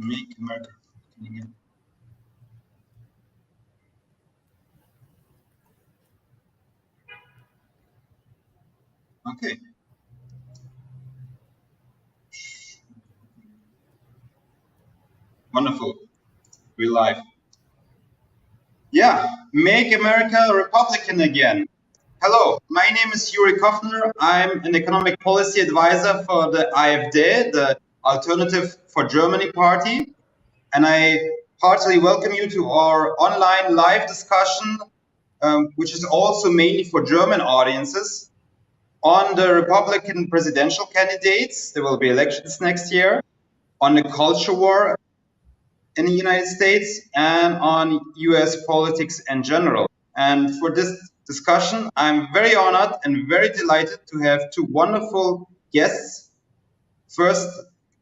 Make America again. Okay. Wonderful. We're live. Yeah, make America Republican again. Hello, my name is Yuri Kofner. I'm an economic policy advisor for the AfD, the Alternative for Germany Party. And I heartily welcome you to our online live discussion, which is also mainly for German audiences, on the Republican presidential candidates. There will be elections next year, on the culture war in the United States, and on US politics in general. And for this discussion, I'm very honored and very delighted to have two wonderful guests. First,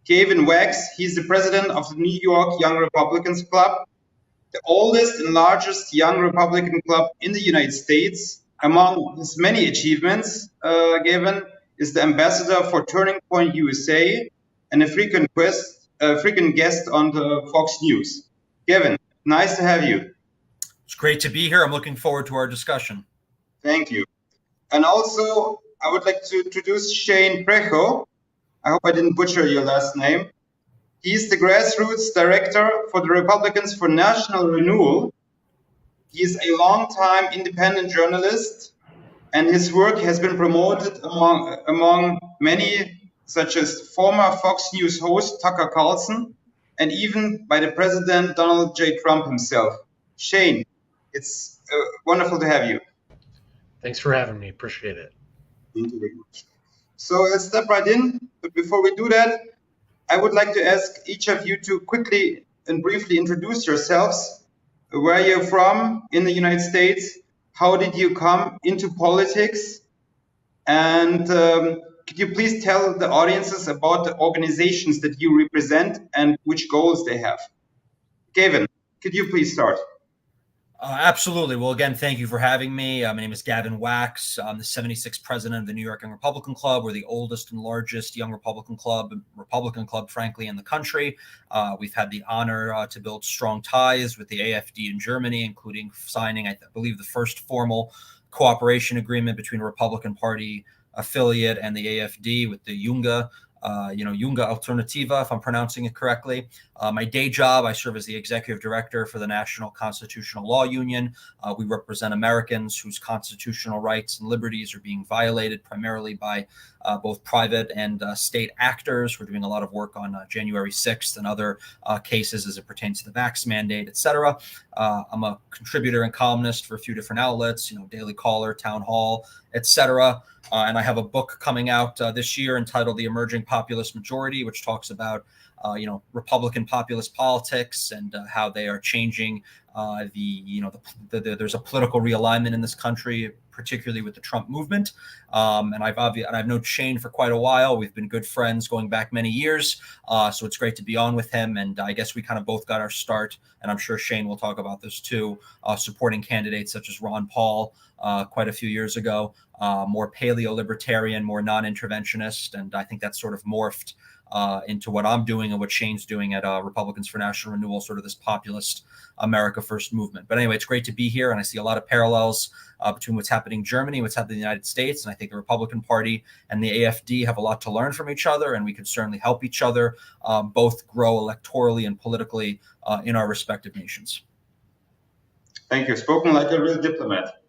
Gavin. He's the president of the New York Young Republicans Club, the oldest and largest young Republican club in the United States. Among his many achievements, Gavin is the ambassador for Turning Point USA and a frequent guest on the Fox News. Gavin, nice to have you. It's great to be here. I'm looking forward to our discussion. Thank you. And also, I would like to introduce Shane TREJO. I hope I didn't butcher your last name. He's the Grassroots director for the Republicans for National Renewal. He's a long-time independent journalist, and his work has been promoted among many, such as former Fox News host Tucker Carlson, and even by the President Donald J. Trump himself. Shane, it's wonderful to have you. Thanks for having me. Appreciate it. Thank you very much. So let's step right in. But before we do that, I would like to ask each of you to quickly and briefly introduce yourselves. Where you're from in the United States, how did you come into politics, and could you please tell the audiences about the organizations that you represent and which goals they have? Gavin, could you please start? Absolutely. Well, again, thank you for having me. My name is Gavin Wax. I'm the 76th president of the New York Young Republican Club. We're the oldest and largest young Republican club, frankly, in the country. We've had the honor to build strong ties with the AfD in Germany, including signing, I believe, the first formal cooperation agreement between a Republican Party affiliate and the AfD with the Junge Alternative, if I'm pronouncing it correctly. My day job, I serve as the executive director for the National Constitutional Law Union. We represent Americans whose constitutional rights and liberties are being violated primarily by both private and state actors. We're doing a lot of work on January 6th and other cases as it pertains to the vax mandate, et cetera. I'm a contributor and columnist for a few different outlets, Daily Caller, Town Hall, et cetera. And I have a book coming out this year entitled The Emerging Populist Majority, which talks about, Republican populist politics and how they are changing there's a political realignment in this country, particularly with the Trump movement. And I've known Shane for quite a while. We've been good friends going back many years. So it's great to be on with him. And I guess we kind of both got our start, and I'm sure Shane will talk about this too, supporting candidates such as Ron Paul quite a few years ago, more paleo-libertarian, more non-interventionist. And I think that's sort of morphed into what I'm doing and what Shane's doing at Republicans for National Renewal, sort of this populist America First movement. But anyway, it's great to be here, and I see a lot of parallels between what's happening in Germany and what's happening in the United States. And I think the Republican Party and the AfD have a lot to learn from each other, and we can certainly help each other both grow electorally and politically in our respective nations. Thank you. Spoken like a real diplomat.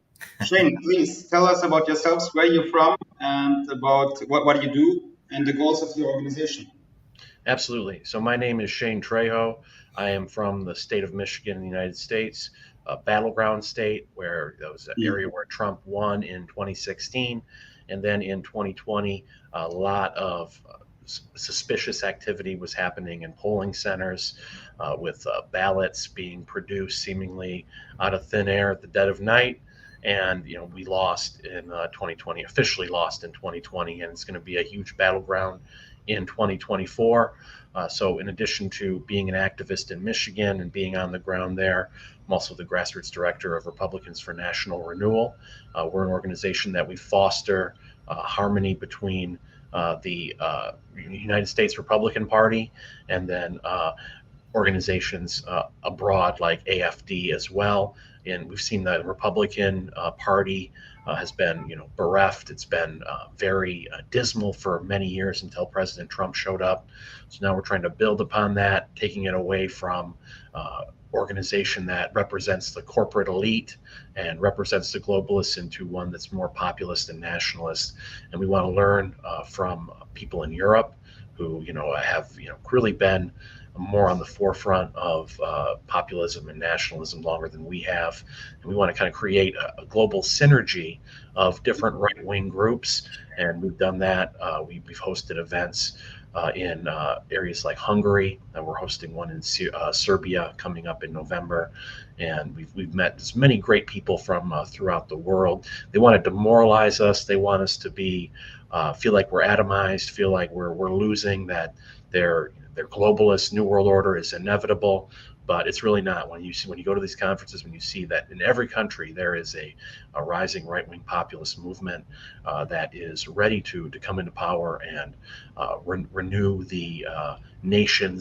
Shane, please tell us about yourselves, where you're from, and about what you do and the goals of your organization. Absolutely. So my name is Shane TREJO. I am from the state of Michigan in the United States, a battleground state where that was an area where Trump won in 2016. And then in 2020, a lot of suspicious activity was happening in polling centers with ballots being produced seemingly out of thin air at the dead of night. And, we lost in 2020, officially lost in 2020, and it's going to be a huge battleground in 2024. So in addition to being an activist in Michigan and being on the ground there, I'm also the grassroots director of Republicans for National Renewal. We're an organization that we foster harmony between the United States Republican Party and then organizations abroad like AFD as well. And we've seen the Republican Party has been, bereft. It's been very dismal for many years until President Trump showed up. So now we're trying to build upon that, taking it away from organization that represents the corporate elite and represents the globalists into one that's more populist and nationalist. And we want to learn from people in Europe who, have, really been more on the forefront of populism and nationalism longer than we have. And we want to kind of create a global synergy of different right-wing groups. And we've done that. We've hosted events in areas like Hungary, and we're hosting one in Serbia coming up in November. And we've met as many great people from throughout the world. They want to demoralize us. They want us to be feel like we're atomized, feel like we're losing, that their globalist new world order is inevitable. But it's really not. When you go to these conferences, when you see that in every country there is a rising right-wing populist movement that is ready to come into power and renew the nation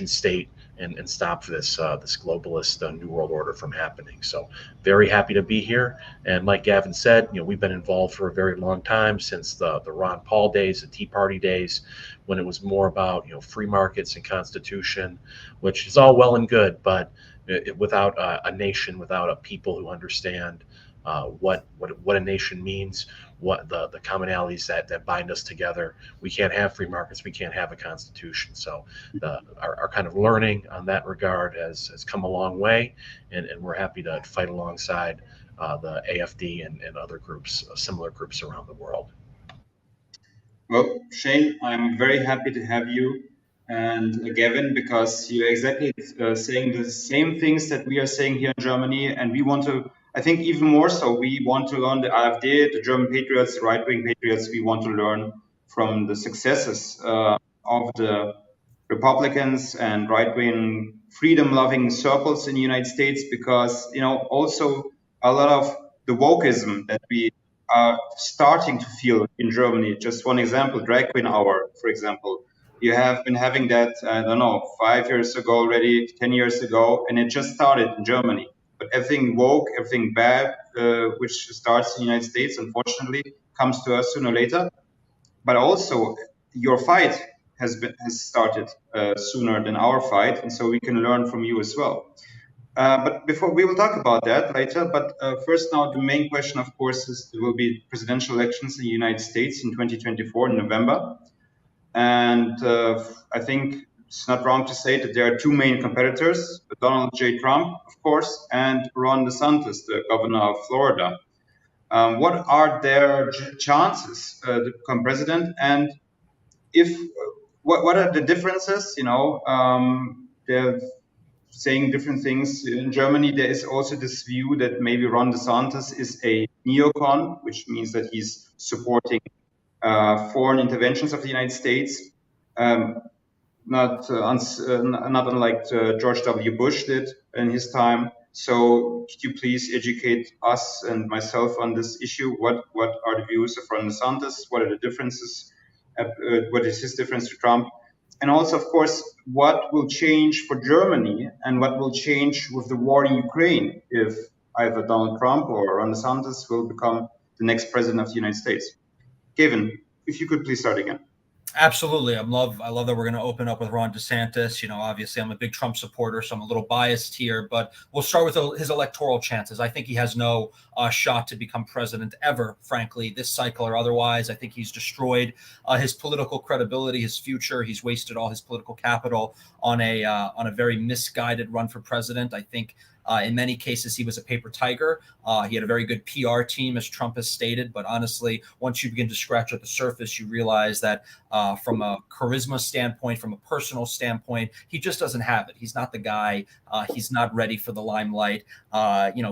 state and stop this globalist new world order from happening. So very happy to be here. And like Gavin said, we've been involved for a very long time, since the Ron Paul days, the Tea Party days, when it was more about free markets and constitution, which is all well and good, but without a nation, without a people who understand what a nation means, what the commonalities that bind us together, we can't have free markets, we can't have a constitution. So our kind of learning on that regard has come a long way, and we're happy to fight alongside the AFD and other groups, similar groups around the world. Well, Shane, I'm very happy to have you and Gavin, because you're exactly saying the same things that we are saying here in Germany, and we want to, I think even more so, we want to learn the AfD, the German patriots, the right-wing patriots. We want to learn from the successes of the Republicans and right-wing freedom-loving circles in the United States, because, also a lot of the wokeism that we are starting to feel in Germany. Just one example, Drag Queen Hour, for example. You have been having that, 5 years ago already, 10 years ago, and it just started in Germany. But everything woke, everything bad, which starts in the United States, unfortunately, comes to us sooner or later. But also, your fight has started sooner than our fight, and so we can learn from you as well. But before, we will talk about that later. But first, now the main question, of course, is there will be presidential elections in the United States in 2024 in November, and I think it's not wrong to say that there are two main competitors: Donald J. Trump, of course, and Ron DeSantis, the governor of Florida. What are their chances to become president, and what are the differences? They're saying different things. In Germany, there is also this view that maybe Ron DeSantis is a neocon, which means that he's supporting foreign interventions of the United States, not unlike George W. Bush did in his time. So could you please educate us and myself on this issue? What are the views of Ron DeSantis? What are the differences? What is his difference to Trump? And also, of course, what will change for Germany and what will change with the war in Ukraine if either Donald Trump or Ron DeSantis will become the next president of the United States? Gavin, if you could please start again. Absolutely. I love that we're going to open up with Ron DeSantis. Obviously I'm a big Trump supporter, so I'm a little biased here, but we'll start with his electoral chances. I think he has no shot to become president ever, frankly, this cycle or otherwise. I think he's destroyed his political credibility, his future. He's wasted all his political capital on a very misguided run for president. I think in many cases, he was a paper tiger. He had a very good PR team, as Trump has stated. But honestly, once you begin to scratch at the surface, you realize that from a charisma standpoint, from a personal standpoint, he just doesn't have it. He's not the guy. He's not ready for the limelight.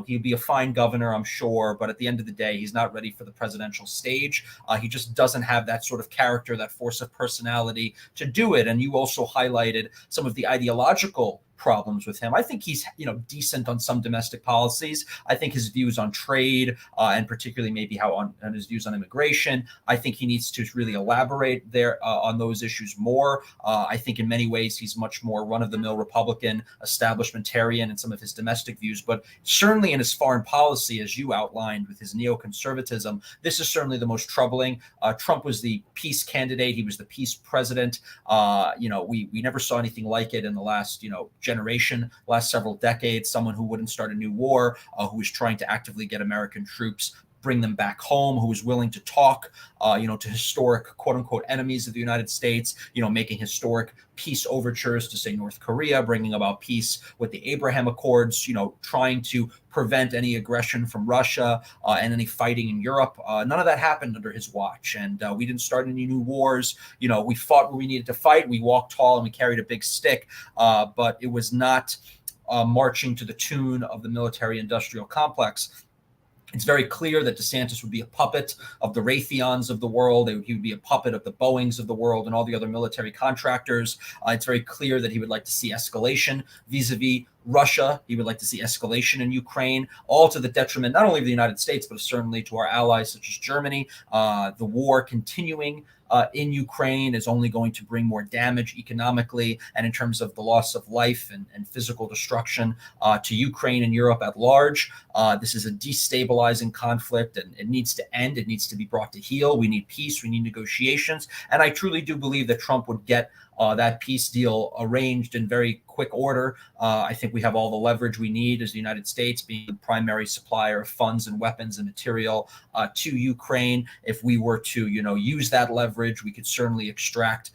He'd be a fine governor, I'm sure. But at the end of the day, he's not ready for the presidential stage. He just doesn't have that sort of character, that force of personality to do it. And you also highlighted some of the ideological problems with him. I think he's, decent on some domestic policies. I think his views on trade and particularly maybe how on his views on immigration, I think he needs to really elaborate there on those issues more. I think in many ways he's much more run-of-the-mill Republican, establishmentarian in some of his domestic views, but certainly in his foreign policy, as you outlined with his neoconservatism, this is certainly the most troubling. Trump was the peace candidate. He was the peace president. We never saw anything like it in the last, generation, last several decades. Someone who wouldn't start a new war, who was trying to actively get American troops, bring them back home, who was willing to talk, to historic quote unquote enemies of the United States, making historic peace overtures to say North Korea, bringing about peace with the Abraham Accords, trying to prevent any aggression from Russia and any fighting in Europe. None of that happened under his watch. And we didn't start any new wars. We fought where we needed to fight. We walked tall and we carried a big stick, but it was not marching to the tune of the military industrial complex. It's very clear that DeSantis would be a puppet of the Raytheons of the world. He would be a puppet of the Boeings of the world and all the other military contractors. It's very clear that he would like to see escalation vis-a-vis Russia. He would like to see escalation in Ukraine, all to the detriment not only of the United States, but certainly to our allies such as Germany. The war continuing in Ukraine is only going to bring more damage economically and in terms of the loss of life and physical destruction to Ukraine and Europe at large. This is a destabilizing conflict and it needs to end. It needs to be brought to heel. We need peace. We need negotiations. And I truly do believe that Trump would get that peace deal arranged in very quick order. I think we have all the leverage we need as the United States, being the primary supplier of funds and weapons and material to Ukraine. If we were to, use that leverage, we could certainly extract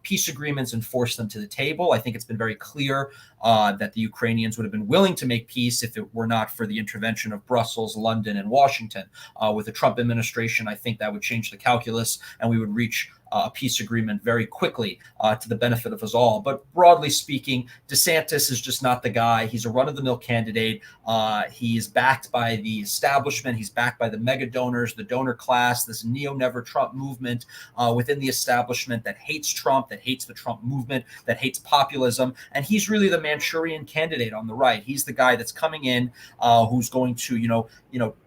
peace agreements and force them to the table. I think it's been very clear that the Ukrainians would have been willing to make peace if it were not for the intervention of Brussels, London, and Washington. With the Trump administration, I think that would change the calculus and we would reach a peace agreement very quickly to the benefit of us all. But broadly speaking, DeSantis is just not the guy. He's a run-of-the-mill candidate. He is backed by the establishment. He's backed by the mega donors, the donor class, this neo-never-Trump movement within the establishment that hates Trump, that hates the Trump movement, that hates populism. And he's really the Manchurian candidate on the right. He's the guy that's coming in who's going to,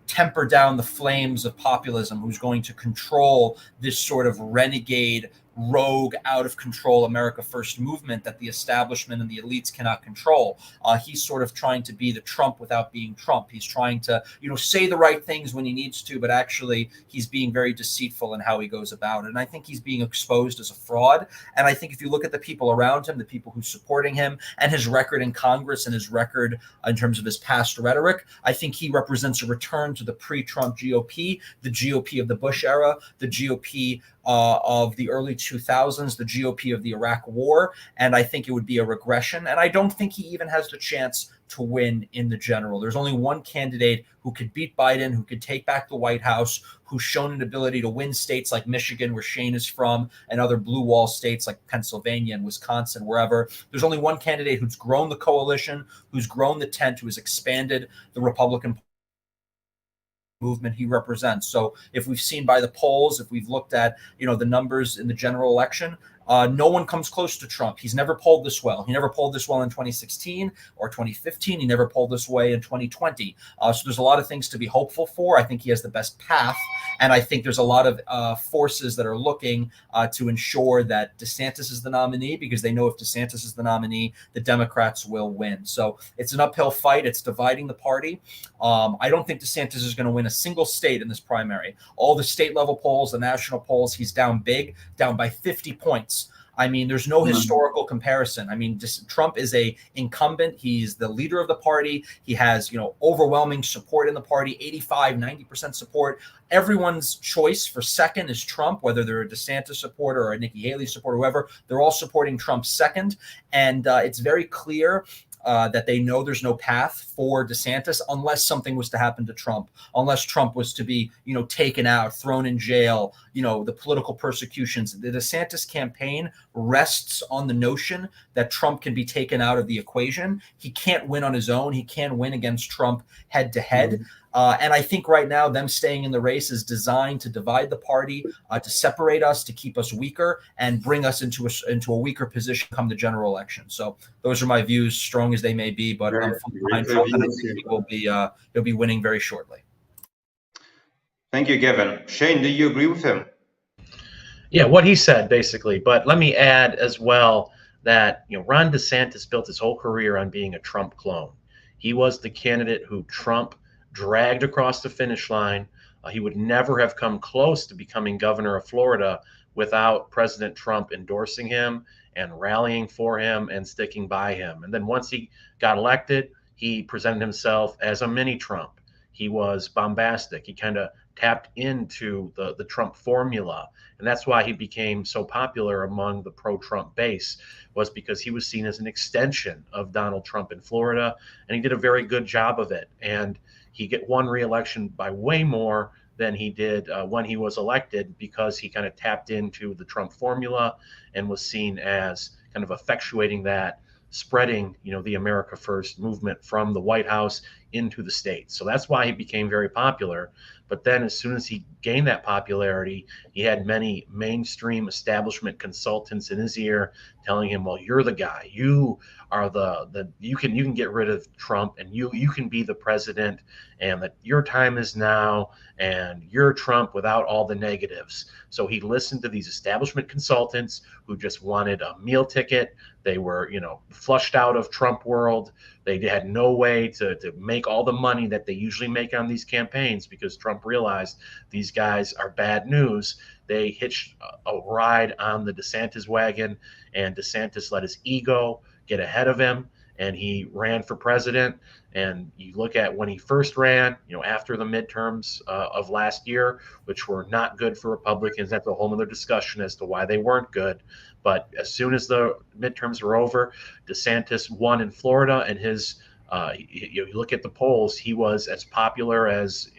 temper down the flames of populism, who's going to control this sort of renegade, rogue, out of control America First movement that the establishment and the elites cannot control. He's sort of trying to be the Trump without being Trump. He's trying to, say the right things when he needs to, but actually he's being very deceitful in how he goes about it. And I think he's being exposed as a fraud. And I think if you look at the people around him, the people who's supporting him and his record in Congress and his record in terms of his past rhetoric, I think he represents a return to the pre-Trump GOP, the GOP of the Bush era, the GOP of the early 2000s, the GOP of the Iraq War. And I think it would be a regression. And I don't think he even has the chance to win in the general. There's only one candidate who could beat Biden, who could take back the White House, who's shown an ability to win states like Michigan, where Shane is from, and other blue wall states like Pennsylvania and Wisconsin, wherever. There's only one candidate who's grown the coalition, who's grown the tent, who has expanded the Republican movement he represents. So if we've seen by the polls, if we've looked at, the numbers in the general election, no one comes close to Trump. He's never polled this well. He never polled this well in 2016 or 2015. He never polled this way in 2020. So there's a lot of things to be hopeful for. I think he has the best path. And I think there's a lot of forces that are looking to ensure that DeSantis is the nominee, because they know if DeSantis is the nominee, the Democrats will win. So it's an uphill fight. It's dividing the party. I don't think DeSantis is going to win a single state in this primary. All the state level polls, the national polls, he's down big, down by 50 points. I mean, there's no historical comparison. I mean, Trump is a incumbent. He's the leader of the party. He has, overwhelming support in the party, 85-90% support. Everyone's choice for second is Trump, whether they're a DeSantis supporter or a Nikki Haley supporter, whoever. They're all supporting Trump second. And it's very clear that they know there's no path for DeSantis unless something was to happen to Trump, unless Trump was to be, taken out, thrown in jail, the political persecutions. The DeSantis campaign rests on the notion that Trump can be taken out of the equation. He can't win on his own. He can't win against Trump head to head. And I think right now them staying in the race is designed to divide the party, to separate us, to keep us weaker, and bring us into a weaker position come the general election. So those are my views, strong as they may be. But I'm behind Trump, and I think he'll be winning very shortly. Thank you, Gavin. Shane, do you agree with him? Yeah, what he said basically. But let me add as well that Ron DeSantis built his whole career on being a Trump clone. He was the candidate who Trump dragged across the finish line. He would never have come close to becoming governor of Florida without President Trump endorsing him and rallying for him and sticking by him. And then once he got elected, he presented himself as a mini Trump. He was bombastic. He kind of tapped into the Trump formula. And that's why he became so popular among the pro-Trump base, was because he was seen as an extension of Donald Trump in Florida. And he did a very good job of it. And he won re-election by way more than he did when he was elected, because he kind of tapped into the Trump formula and was seen as kind of effectuating that, spreading, the America First movement from the White House into the states. So that's why he became very popular. But then as soon as he gained that popularity, he had many mainstream establishment consultants in his ear telling him, well, you're the guy. You are you can get rid of Trump, and you can be the president, and that your time is now, and you're Trump without all the negatives. So he listened to these establishment consultants who just wanted a meal ticket. They were, flushed out of Trump world. They had no way to make all the money that they usually make on these campaigns, because Trump realized these guys are bad news. They hitched a ride on the DeSantis wagon, and DeSantis let his ego get ahead of him, and he ran for president. And you look at when he first ran, after the midterms of last year, which were not good for Republicans. That's a whole other discussion as to why they weren't good. But as soon as the midterms were over, DeSantis won in Florida, and his you look at the polls, he was as popular as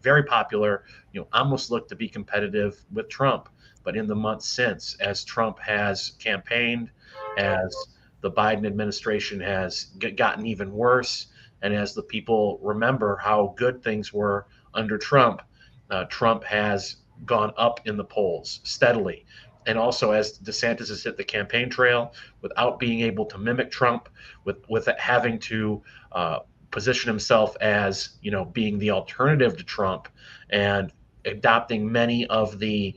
very popular, almost looked to be competitive with Trump. But in the months since, as Trump has campaigned, as the Biden administration has gotten even worse, and as the people remember how good things were under Trump, Trump has gone up in the polls steadily. And also, as DeSantis has hit the campaign trail without being able to mimic Trump, with having to position himself as, being the alternative to Trump, and adopting many of the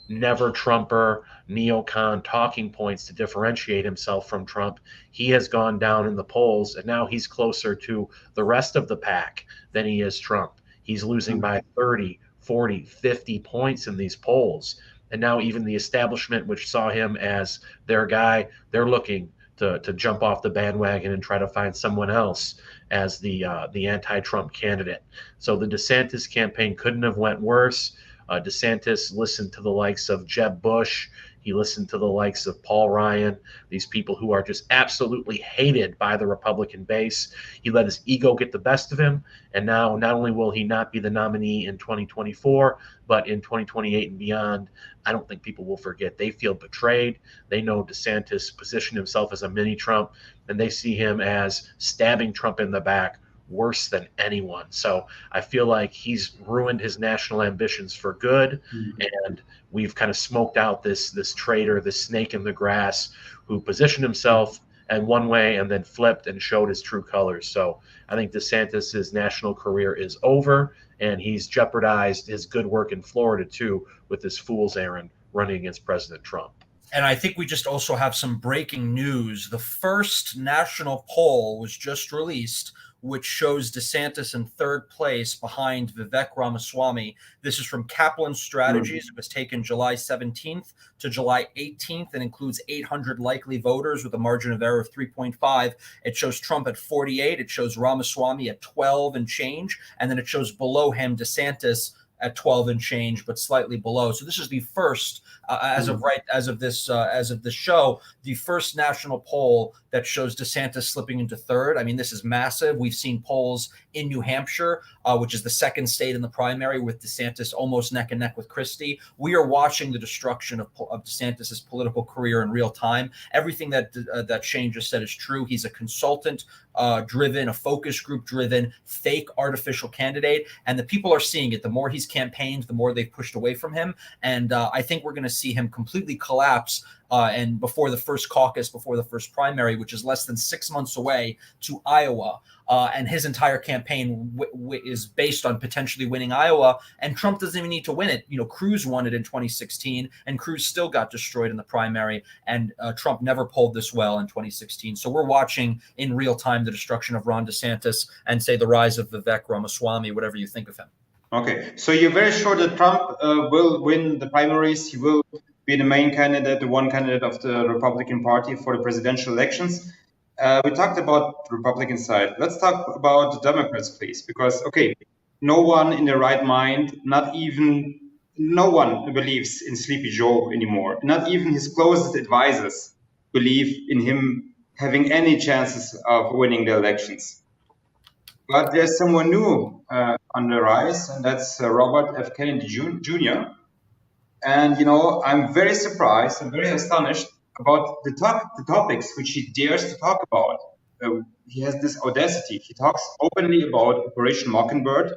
never Trumper, neocon talking points to differentiate himself from Trump, he has gone down in the polls, and now he's closer to the rest of the pack than he is Trump. He's losing by 30, 40, 50 points in these polls. And now even the establishment, which saw him as their guy, they're looking to jump off the bandwagon and try to find someone else as the anti-Trump candidate. So the DeSantis campaign couldn't have went worse. DeSantis listened to the likes of Jeb Bush. He listened to the likes of Paul Ryan, these people who are just absolutely hated by the Republican base. He let his ego get the best of him. And now not only will he not be the nominee in 2024, but in 2028 and beyond, I don't think people will forget. They feel betrayed. They know DeSantis positioned himself as a mini Trump, and they see him as stabbing Trump in the back worse than anyone. So I feel like he's ruined his national ambitions for good. And we've kind of smoked out this traitor, this snake in the grass, who positioned himself in one way and then flipped and showed his true colors. So I think DeSantis's national career is over, and he's jeopardized his good work in Florida too with this fool's errand running against President Trump. And I think we just also have some breaking news. The first national poll was just released, which shows DeSantis in third place behind Vivek Ramaswamy. This is from Kaplan Strategies. It was taken July 17th to July 18th and includes 800 likely voters with a margin of error of 3.5. It shows Trump at 48. It shows Ramaswamy at 12 and change. And then it shows below him DeSantis at 12 and change, but slightly below. So this is the first, as of this show, the first national poll that shows DeSantis slipping into third. I mean, this is massive. We've seen polls in New Hampshire, which is the second state in the primary, with DeSantis almost neck and neck with Christie. We are watching the destruction of DeSantis's political career in real time. Everything that Shane just said is true. He's a consultant driven, a focus group driven, fake artificial candidate, and the people are seeing it. The more he's campaigned, the more they've pushed away from him, and I think we're going to see him completely collapse. And before the first caucus, before the first primary, which is less than 6 months away, to Iowa. And his entire campaign is based on potentially winning Iowa. And Trump doesn't even need to win it. You know, Cruz won it in 2016, and Cruz still got destroyed in the primary. And Trump never polled this well in 2016. So we're watching in real time the destruction of Ron DeSantis and, say, the rise of Vivek Ramaswamy, whatever you think of him. Okay, so you're very sure that Trump will win the primaries. He will be the main candidate, the one candidate of the Republican Party for the presidential elections. We talked about the Republican side. Let's talk about the Democrats, please, because, okay, no one in their right mind, no one believes in Sleepy Joe anymore. Not even his closest advisors believe in him having any chances of winning the elections. But there's someone new on the rise, and that's Robert F. Kennedy Jr. And, you know, I'm very surprised, I'm very astonished about the topics which he dares to talk about. He has this audacity. He talks openly about Operation Mockingbird,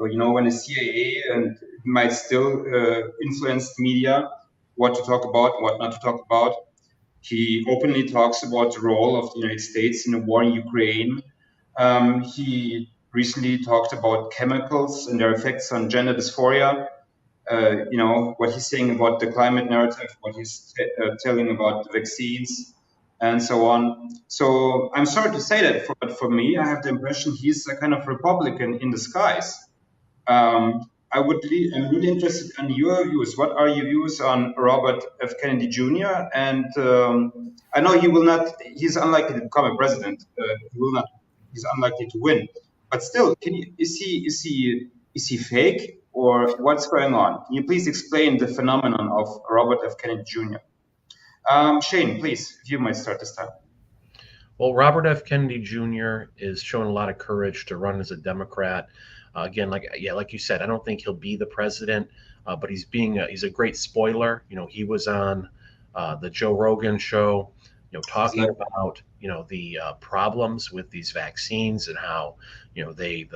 you know, when the CIA and might still influence media, what to talk about, what not to talk about. He openly talks about the role of the United States in the war in Ukraine. He recently talked about chemicals and their effects on gender dysphoria. You know, what he's saying about the climate narrative, what he's telling about the vaccines, and so on. So I'm sorry to say that, but for me, I have the impression he's a kind of Republican in disguise. I'm really interested in your views. What are your views on Robert F. Kennedy Jr.? And I know he's unlikely to become a president. He's unlikely to win. But still, is he fake? Or what's going on? Can you please explain the phenomenon of Robert F. Kennedy Jr.? Shane, please, if you might start this time. Well, Robert F. Kennedy Jr. is showing a lot of courage to run as a Democrat. Again, like you said, I don't think he'll be the president, but he's a great spoiler. You know, he was on the Joe Rogan show, you know, talking about, you know, the problems with these vaccines and how, you know, the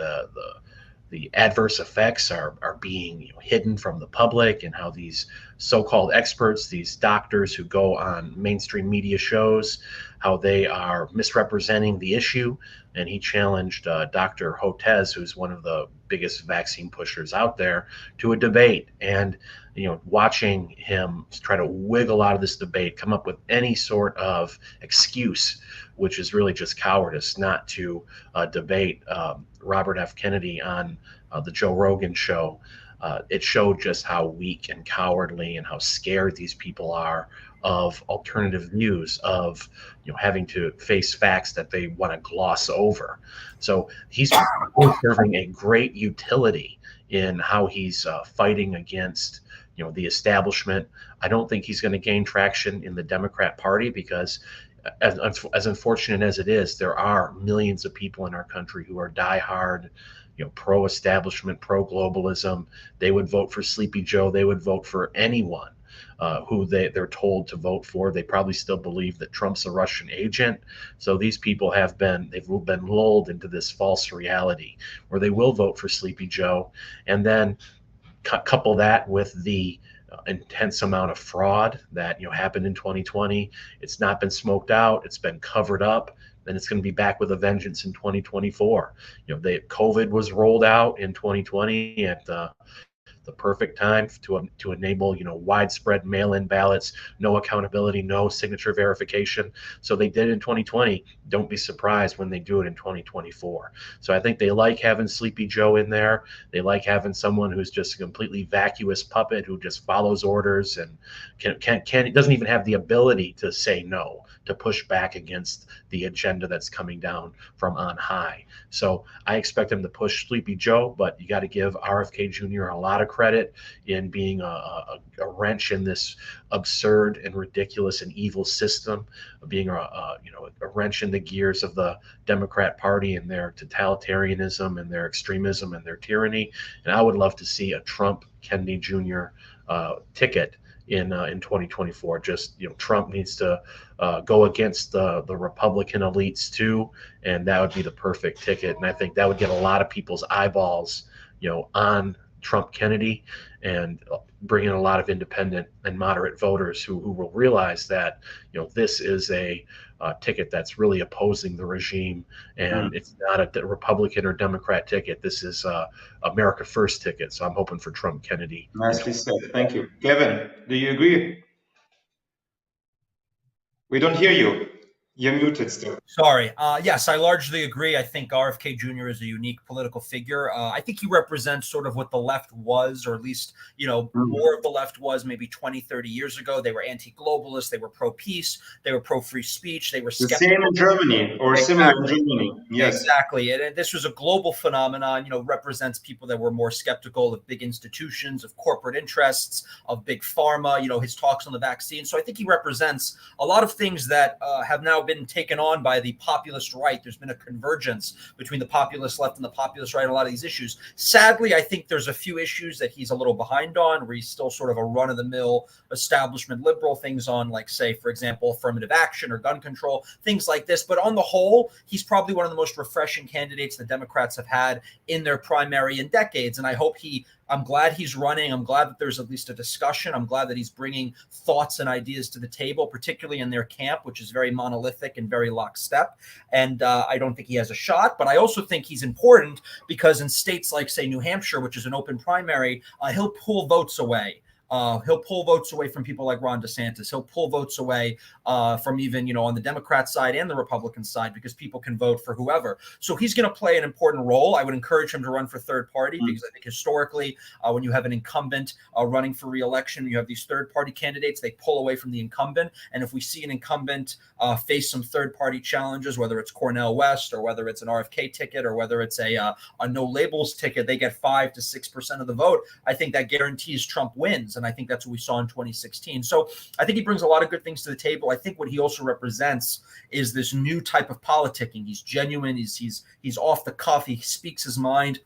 adverse effects are being, you know, hidden from the public, and how these so-called experts, these doctors who go on mainstream media shows, how they are misrepresenting the issue. And he challenged Dr. Hotez, who's one of the biggest vaccine pushers out there, to a debate. And, you know, watching him try to wiggle out of this debate, come up with any sort of excuse, which is really just cowardice, not to debate Robert F. Kennedy on the Joe Rogan show. It showed just how weak and cowardly and how scared these people are of alternative views, of, you know, having to face facts that they want to gloss over. So he's serving a great utility in how he's fighting against, you know, the establishment. I don't think he's going to gain traction in the Democrat Party because, as unfortunate as it is, there are millions of people in our country who are diehard, you know, pro-establishment, pro-globalism. They would vote for Sleepy Joe. They would vote for anyone who they're told to vote for. They probably still believe that Trump's a Russian agent. So these people they've been lulled into this false reality where they will vote for Sleepy Joe, and then couple that with the intense amount of fraud that, you know, happened in 2020. It's not been smoked out. It's been covered up. And it's going to be back with a vengeance in 2024. You know, COVID was rolled out in 2020 at the perfect time to enable, widespread mail-in ballots, no accountability, no signature verification. So they did in 2020. Don't be surprised when they do it in 2024. So I think they like having Sleepy Joe in there. They like having someone who's just a completely vacuous puppet who just follows orders and doesn't even have the ability to say no, to push back against the agenda that's coming down from on high. So I expect him to push Sleepy Joe, but you got to give RFK Jr. a lot of credit in being a wrench in this absurd and ridiculous and evil system, being a wrench in the gears of the Democrat Party and their totalitarianism and their extremism and their tyranny. And I would love to see a Trump Kennedy Jr. Ticket in 2024. Just, Trump needs to go against the Republican elites too, and that would be the perfect ticket. And I think that would get a lot of people's eyeballs, on Trump Kennedy, and bring in a lot of independent and moderate voters who will realize that, this is a ticket that's really opposing the regime, and it's not a Republican or Democrat ticket. This is America First ticket. So I'm hoping for Trump Kennedy. Nicely said. Thank you. Gavin, do you agree? We don't hear you. You're muted still. Sorry. Yes, I largely agree. I think RFK Jr. is a unique political figure. I think he represents sort of what the left was, or at least, more of the left was maybe 20, 30 years ago. They were anti-globalist. They were pro-peace. They were pro-free speech. They were skeptical. The same in Germany, or similar in Germany. Yes. Exactly. And this was a global phenomenon, represents people that were more skeptical of big institutions, of corporate interests, of big pharma, his talks on the vaccine. So I think he represents a lot of things that have now been taken on by the populist right. There's been a convergence between the populist left and the populist right on a lot of these issues. Sadly, I think there's a few issues that he's a little behind on, where he's still sort of a run-of-the-mill establishment liberal, things on, like, say, for example, affirmative action or gun control, things like this. But on the whole, he's probably one of the most refreshing candidates the Democrats have had in their primary in decades. And I'm glad he's running. I'm glad that there's at least a discussion. I'm glad that he's bringing thoughts and ideas to the table, particularly in their camp, which is very monolithic and very lockstep. And I don't think he has a shot, but I also think he's important because in states like, say, New Hampshire, which is an open primary, he'll pull votes away. He'll pull votes away from people like Ron DeSantis. He'll pull votes away from even, on the Democrat side and the Republican side, because people can vote for whoever. So he's going to play an important role. I would encourage him to run for third party, because I think historically, when you have an incumbent running for re-election, you have these third party candidates, they pull away from the incumbent. And if we see an incumbent face some third party challenges, whether it's Cornel West or whether it's an RFK ticket or whether it's a no labels ticket, they get 5 to 6% of the vote. I think that guarantees Trump wins. And I think that's what we saw in 2016. So I think he brings a lot of good things to the table. I think what he also represents is this new type of politicking. He's genuine. He's off the cuff. He speaks his mind.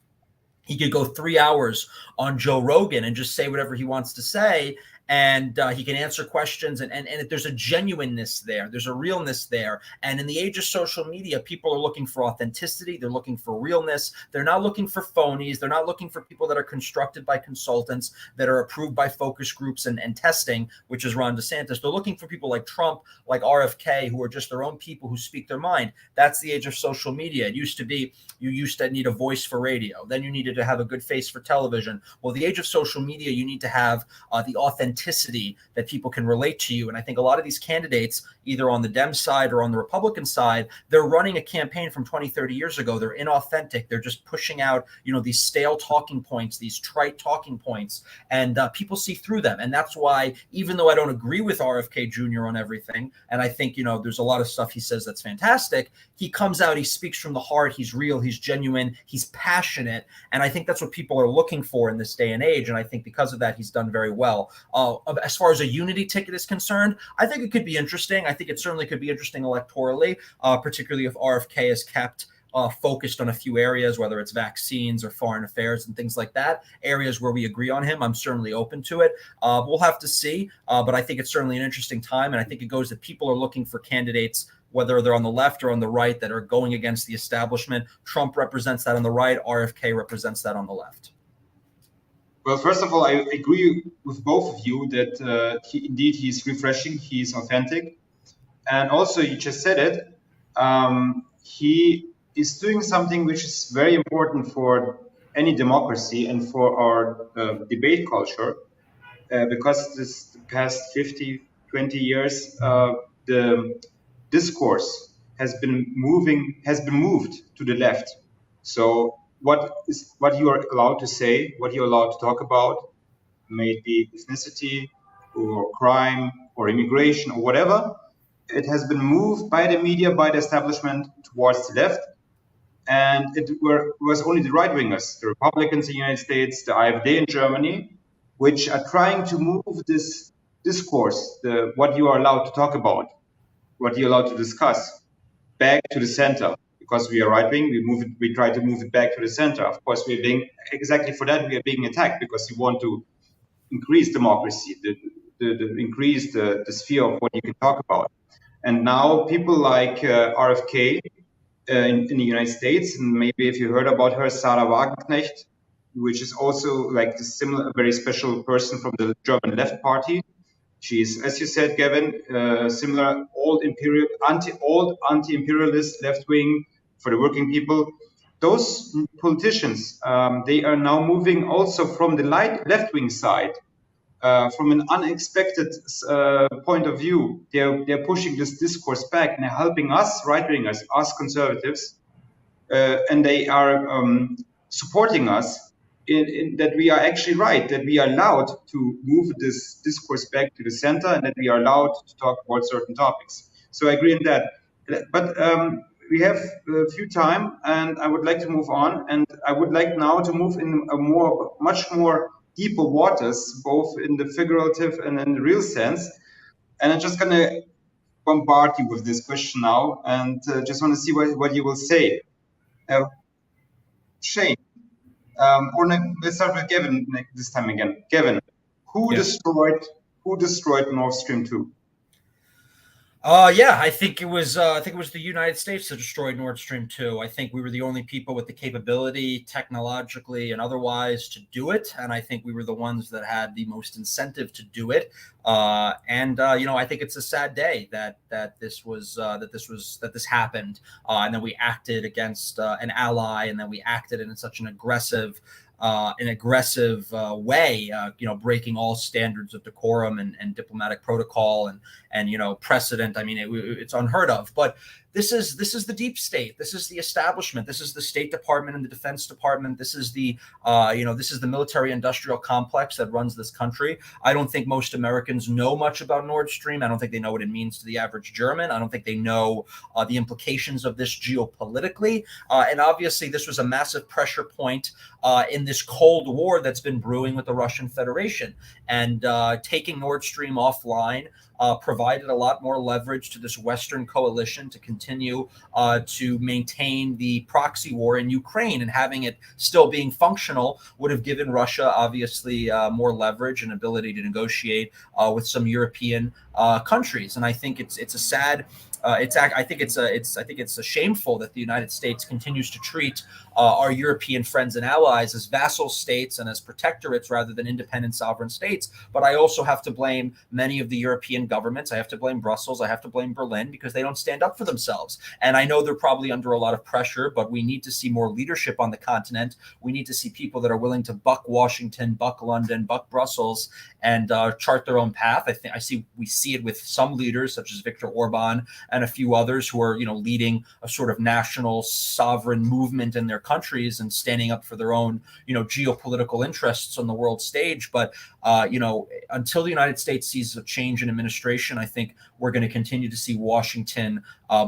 He could go 3 hours on Joe Rogan and just say whatever he wants to say. And he can answer questions, and there's a genuineness there. There's a realness there. And in the age of social media, people are looking for authenticity. They're looking for realness. They're not looking for phonies. They're not looking for people that are constructed by consultants, that are approved by focus groups and testing, which is Ron DeSantis. They're looking for people like Trump, like RFK, who are just their own people who speak their mind. That's the age of social media. It used to be you used to need a voice for radio. Then you needed to have a good face for television. Well, the age of social media, you need to have the authenticity that people can relate to you. And I think a lot of these candidates, either on the Dem side or on the Republican side, they're running a campaign from 20, 30 years ago. They're inauthentic. They're just pushing out, these stale talking points, these trite talking points, and people see through them. And that's why, even though I don't agree with RFK Jr. on everything, and I think, there's a lot of stuff he says that's fantastic, he comes out, he speaks from the heart, he's real, he's genuine, he's passionate. And I think that's what people are looking for in this day and age. And I think because of that, he's done very well. As far as a unity ticket is concerned, I think it could be interesting. I think it certainly could be interesting electorally, particularly if RFK is kept focused on a few areas, whether it's vaccines or foreign affairs and things like that, areas where we agree on him. I'm certainly open to it. We'll have to see, but I think it's certainly an interesting time. And I think it goes that people are looking for candidates, whether they're on the left or on the right, that are going against the establishment. Trump represents that on the right. RFK represents that on the left. Well, first of all, I agree with both of you that he's refreshing, he's authentic. And also, you just said it, he is doing something which is very important for any democracy and for our debate culture, because this past 50, 20 years, the discourse has been moved to the left. So what you are allowed to say, what you're allowed to talk about, may it be ethnicity or crime or immigration or whatever, it has been moved by the media, by the establishment towards the left. And was only the right wingers, the Republicans in the United States, the AfD in Germany, which are trying to move this discourse, what you are allowed to talk about, what you're allowed to discuss, back to the center. Because we are right wing, we try to move it back to the center. Of course, we are being attacked because you want to increase democracy, increase the sphere of what you can talk about. And now people like RFK in the United States, and maybe if you heard about her, Sarah Wagenknecht, which is also like a similar, very special person from the German Left Party. She's, as you said, Gavin, similar old anti-imperialist left wing for the working people. Those politicians, they are now moving also from the left wing side. From an unexpected point of view, they're pushing this discourse back and they're helping us right-wingers, us conservatives, and they are supporting us in that we are actually right, that we are allowed to move this discourse back to the center, and that we are allowed to talk about certain topics. So I agree in that. But we have a few time, and I would like to move on, and I would like now to move in much more deeper waters, both in the figurative and in the real sense. And I'm just going to bombard you with this question now, and just want to see what you will say. Shane, let's start with Gavin this time again. Gavin, who destroyed Nord Stream 2? I think it was the United States that destroyed Nord Stream 2. I think we were the only people with the capability, technologically and otherwise, to do it, and I think we were the ones that had the most incentive to do it. I think it's a sad day that this happened, and then we acted against an ally, and then we acted in such an aggressive way, breaking all standards of decorum and diplomatic protocol and precedent. I mean, it's unheard of. But this is the deep state. This is the establishment. This is the State Department and the Defense Department. This is the military industrial complex that runs this country. I don't think most Americans know much about Nord Stream. I don't think they know what it means to the average German. I don't think they know the implications of this geopolitically. And obviously, this was a massive pressure point in this Cold War that's been brewing with the Russian Federation. And taking Nord Stream offline provided a lot more leverage to this Western coalition to continue to maintain the proxy war in Ukraine, and having it still being functional would have given Russia obviously more leverage and ability to negotiate with some European countries. And I think it's a sad. I think it's shameful that the United States continues to treat our European friends and allies as vassal states and as protectorates rather than independent sovereign states. But I also have to blame many of the European governments. I have to blame Brussels. I have to blame Berlin, because they don't stand up for themselves. And I know they're probably under a lot of pressure, but we need to see more leadership on the continent. We need to see people that are willing to buck Washington, buck London, buck Brussels, and chart their own path. We see it with some leaders such as Viktor Orban and a few others who are, leading a sort of national sovereign movement in their countries and standing up for their own, geopolitical interests on the world stage. But, until the United States sees a change in administration, I think we're going to continue to see Washington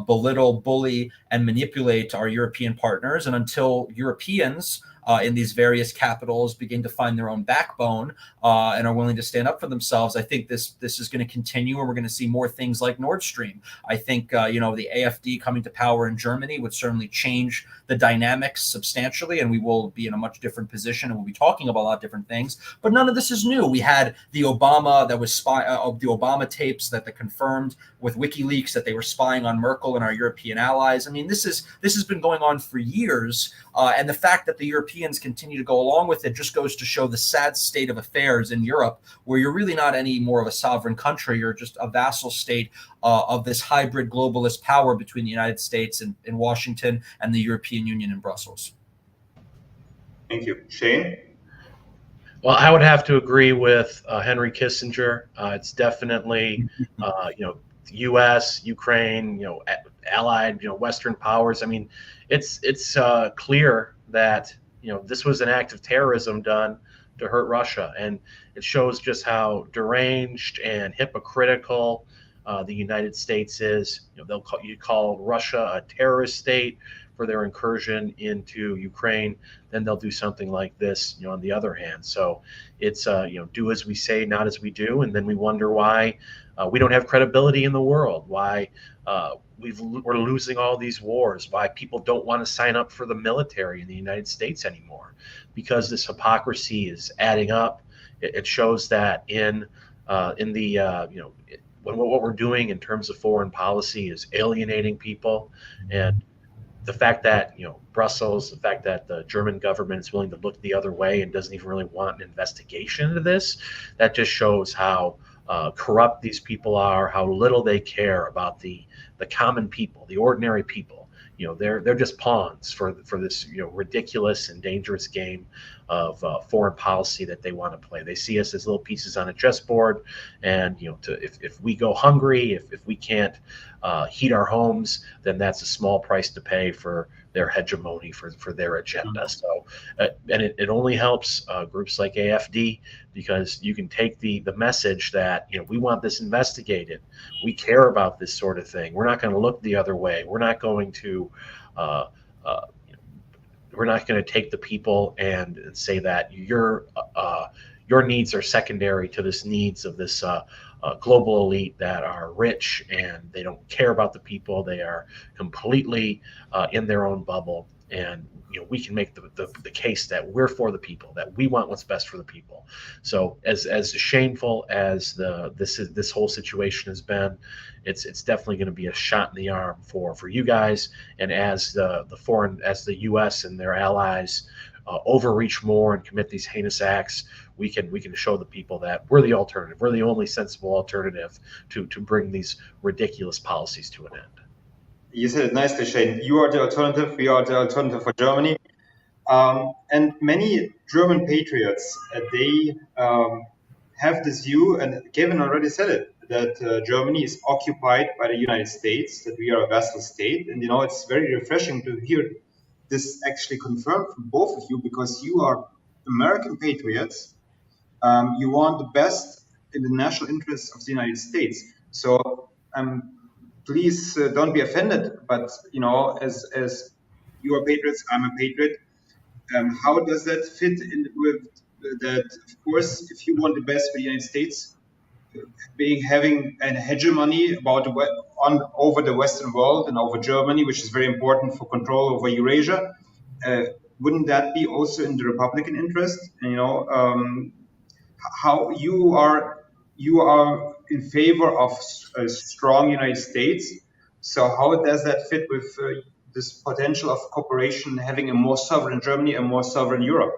belittle, bully, and manipulate our European partners. And until Europeans in these various capitals begin to find their own backbone and are willing to stand up for themselves, I think this is going to continue, and we're going to see more things like Nord Stream. I think the AfD coming to power in Germany would certainly change the dynamics substantially, and we will be in a much different position, and we'll be talking about a lot of different things. But none of this is new. We had the Obama the Obama tapes that confirmed with WikiLeaks that they were spying on Merkel and our European allies. I mean, this has been going on for years, and the fact that the Europeans continue to go along with it just goes to show the sad state of affairs in Europe, where you're really not any more of a sovereign country. You're just a vassal state of this hybrid globalist power between the United States and Washington and the European Union in Brussels. Thank you. Shane? Well, I would have to agree with Henry Kissinger. It's definitely, U.S., Ukraine, allied, Western powers. I mean, it's clear that this was an act of terrorism done to hurt Russia, and it shows just how deranged and hypocritical the United States is. You call Russia a terrorist state for their incursion into Ukraine, then they'll do something like this, on the other hand. So it's, do as we say, not as we do. And then we wonder why we don't have credibility in the world, why we're losing all these wars, why people don't want to sign up for the military in the United States anymore, because this hypocrisy is adding up. It shows that in the, what we're doing in terms of foreign policy is alienating people. And the fact that Brussels, the fact that the German government is willing to look the other way and doesn't even really want an investigation into this, that just shows how corrupt these people are, how little they care about the common people, the ordinary people. They're just pawns for this ridiculous and dangerous game of foreign policy that they want to play. They see us as little pieces on a chessboard, and if we go hungry, if we can't heat our homes, then that's a small price to pay for their hegemony, for their agenda. So, and it only helps groups like AFD, because you can take the message that we want this investigated, we care about this sort of thing. We're not going to look the other way. We're not going to take the people and say that your needs are secondary to this needs of this global elite that are rich, and they don't care about the people. They are completely in their own bubble. And we can make the case that we're for the people, that we want what's best for the people. So as shameful as this whole situation has been, it's definitely going to be a shot in the arm for you guys. And as the U.S. and their allies overreach more and commit these heinous acts, we can show the people that we're the alternative. We're the only sensible alternative to bring these ridiculous policies to an end. You said it nicely, Shane. You are the alternative. We are the alternative for Germany. And many German patriots, they have this view, and Gavin already said it, that Germany is occupied by the United States, that we are a vassal state. And, it's very refreshing to hear this actually confirmed from both of you, because you are American patriots. You want the best in the national interests of the United States. So please don't be offended, but as you are patriots, I'm a patriot. How does that fit in with that? Of course, if you want the best for the United States, having an hegemony over the Western world and over Germany, which is very important for control over Eurasia, wouldn't that be also in the Republican interest? And, how you are in favor of a strong United States. So how does that fit with this potential of cooperation, having a more sovereign Germany, a more sovereign Europe?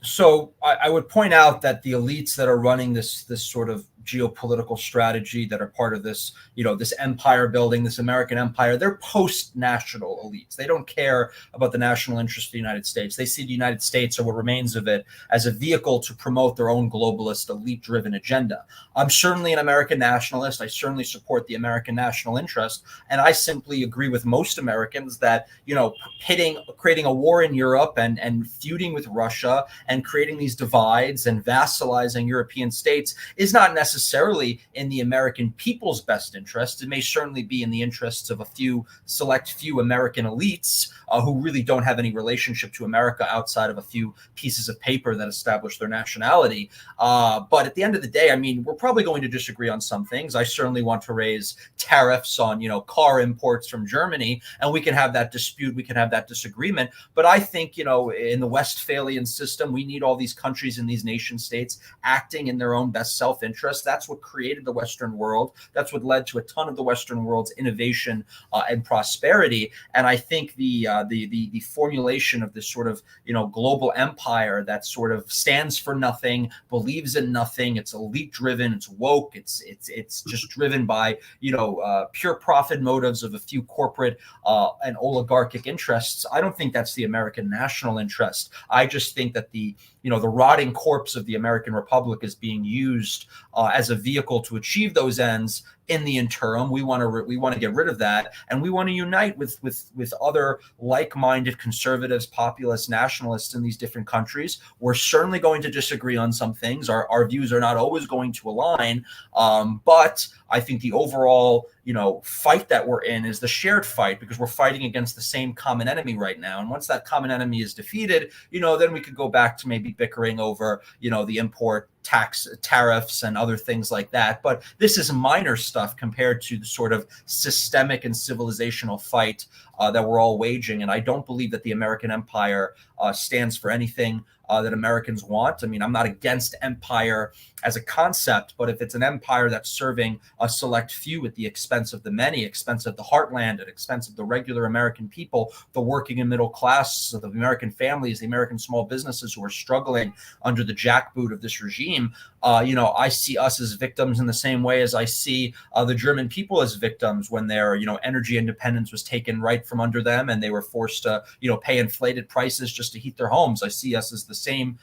So I would point out that the elites that are running this sort of geopolitical strategy, that are part of this, this empire building, this American empire, they're post-national elites. They don't care about the national interest of the United States. They see the United States, or what remains of it, as a vehicle to promote their own globalist, elite-driven agenda. I'm certainly an American nationalist. I certainly support the American national interest. And I simply agree with most Americans that, creating a war in Europe and feuding with Russia and creating these divides and vassalizing European states is not necessarily in the American people's best interest. It may certainly be in the interests of a select few American elites who really don't have any relationship to America outside of a few pieces of paper that establish their nationality. But at the end of the day, we're probably going to disagree on some things. I certainly want to raise tariffs on, car imports from Germany, and we can have that dispute. We can have that disagreement. But I think, in the Westphalian system, we need all these countries and these nation states acting in their own best self-interest. That's what created the Western world. That's what led to a ton of the Western world's innovation and prosperity. And I think the formulation of this sort of global empire that sort of stands for nothing, believes in nothing, it's elite driven, it's woke, it's just driven by pure profit motives of a few corporate and oligarchic interests. I don't think that's the American national interest. I just think that the rotting corpse of the American Republic is being used as a vehicle to achieve those ends in the interim. We want to get rid of that, and we want to unite with other like-minded conservatives, populists, nationalists in these different countries. We're certainly going to disagree on some things. Our views are not always going to align, but I think the overall fight that we're in is the shared fight, because we're fighting against the same common enemy right now. And once that common enemy is defeated, then we could go back to maybe bickering over the import tax tariffs and other things like that. But this is minor stuff compared to the sort of systemic and civilizational fight that we're all waging. And I don't believe that the American empire stands for anything that Americans want. I mean, I'm not against empire as a concept, but if it's an empire that's serving a select few at the expense of the many, expense of the heartland, at expense of the regular American people, the working and middle class, the American families, the American small businesses who are struggling under the jackboot of this regime, I see us as victims in the same way as I see the German people as victims when their, energy independence was taken right from under them and they were forced to, pay inflated prices just to heat their homes. I see us as the same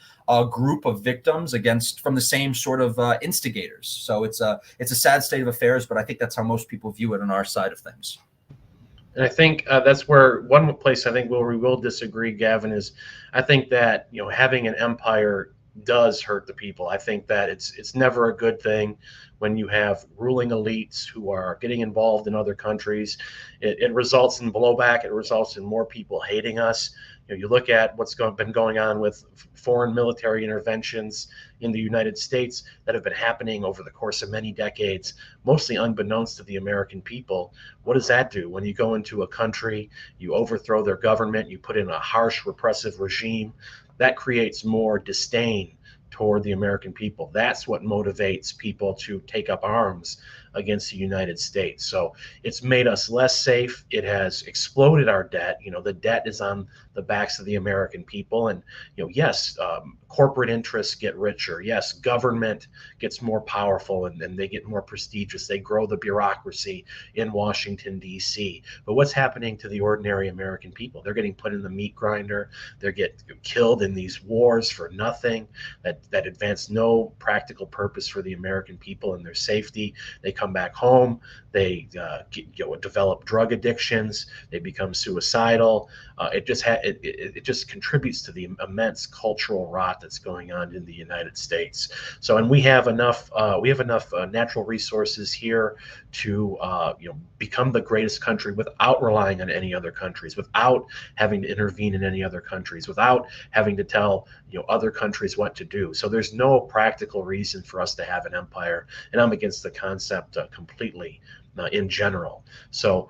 group of victims from the same sort of instigators. So it's a sad state of affairs, but I think that's how most people view it on our side of things. And I think that's where one place I think where we will disagree, Gavin, is I think that having an empire does hurt the people. I think that it's never a good thing when you have ruling elites who are getting involved in other countries. It results in blowback. It results in more people hating us. You look at what's been going on with foreign military interventions in the United States that have been happening over the course of many decades, mostly unbeknownst to the American people. What does that do? When you go into a country, you overthrow their government, you put in a harsh, repressive regime, that creates more disdain toward the American people. That's what motivates people to take up arms against the United States. So it's made us less safe. It has exploded our debt. The debt is on the backs of the American people. And, yes, corporate interests get richer. Yes, government gets more powerful and they get more prestigious. They grow the bureaucracy in Washington, D.C. But what's happening to the ordinary American people? They're getting put in the meat grinder. They get killed in these wars for nothing that advance no practical purpose for the American people and their safety. They come back home. They develop drug addictions. They become suicidal. It just contributes to the immense cultural rot that's going on in the United States. So, and we have enough natural resources here to become the greatest country without relying on any other countries, without having to intervene in any other countries, without having to tell other countries what to do. So there's no practical reason for us to have an empire, and I'm against the concept completely in general. So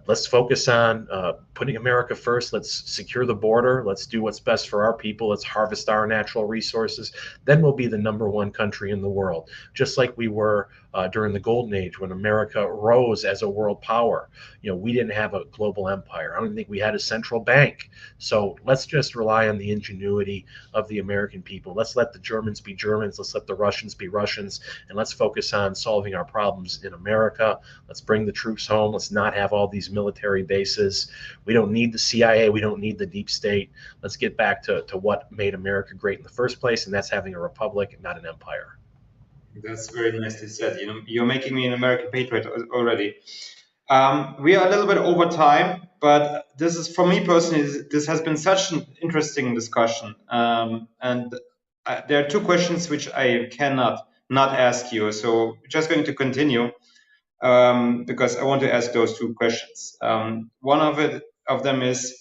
let's focus on putting America first. Let's secure the border. Let's do what's best for our people. Let's harvest our natural resources. Then we'll be the #1 country in the world, just like we were during the Golden Age when America rose as a world power. We didn't have a global empire. I don't think we had a central bank. So let's just rely on the ingenuity of the American people. Let's let the Germans be Germans. Let's let the Russians be Russians. And let's focus on solving our problems in America. Let's bring the troops home. Let's not have all these military bases. We don't need the CIA. We don't need the deep state. Let's get back to what made America great in the first place, and that's having a republic, not an empire. That's very nicely said. You're making me an American patriot already. We are a little bit over time, but this is, for me personally, this has been such an interesting discussion. And there are two questions which I cannot not ask you. So just going to continue because I want to ask those two questions. One of them is,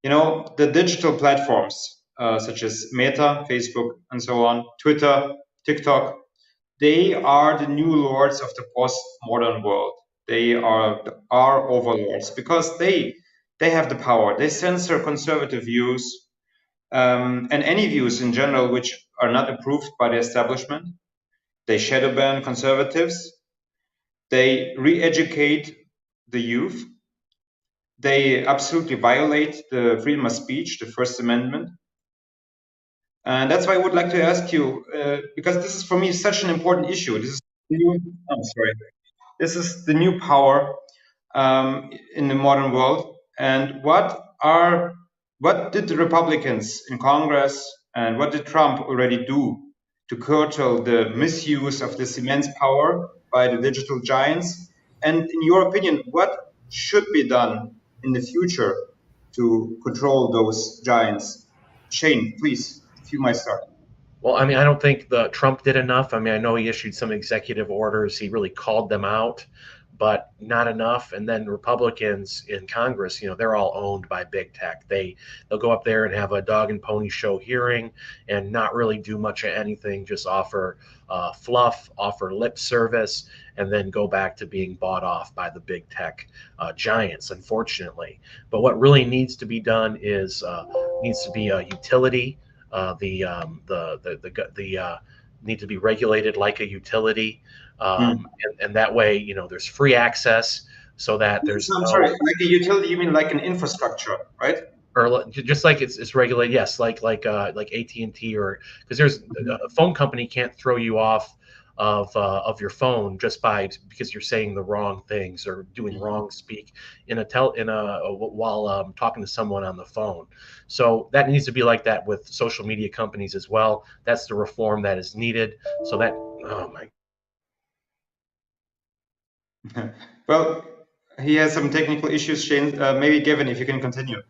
the digital platforms such as Meta, Facebook, and so on, Twitter, TikTok. They are the new lords of the postmodern world. They are our overlords because they have the power. They censor conservative views. and any views in general which are not approved by the establishment. They shadow ban conservatives. They re-educate the youth. They absolutely violate the freedom of speech, the First Amendment. And that's why I would like to ask you, because this is for me such an important issue. This is This is the new power in the modern world. And what did the Republicans in Congress and what did Trump already do to curtail the misuse of this immense power by the digital giants? And in your opinion, what should be done in the future to control those giants? Shane, please, if you might start. Well, I mean, I don't think the Trump did enough. I mean, I know he issued some executive orders. He really called them out, but not enough. And then Republicans in Congress, they're all owned by big tech. They'll go up there and have a dog and pony show hearing and not really do much of anything, just offer fluff, offer lip service, and then go back to being bought off by the big tech giants, unfortunately. But what really needs to be done is needs to be a utility. Need to be regulated like a utility, and that way, there's free access, so that there's I'm sorry, like a utility, you mean like an infrastructure, right? Or just like it's regulated, yes, like AT&T, or because there's a phone company can't throw you off of your phone just because you're saying the wrong things or doing wrong speak while talking to someone on the phone. So that needs to be like that with social media companies as well. That's the reform that is needed. So that, oh my. Well, he has some technical issues, Shane. Maybe Gavin, if you can continue.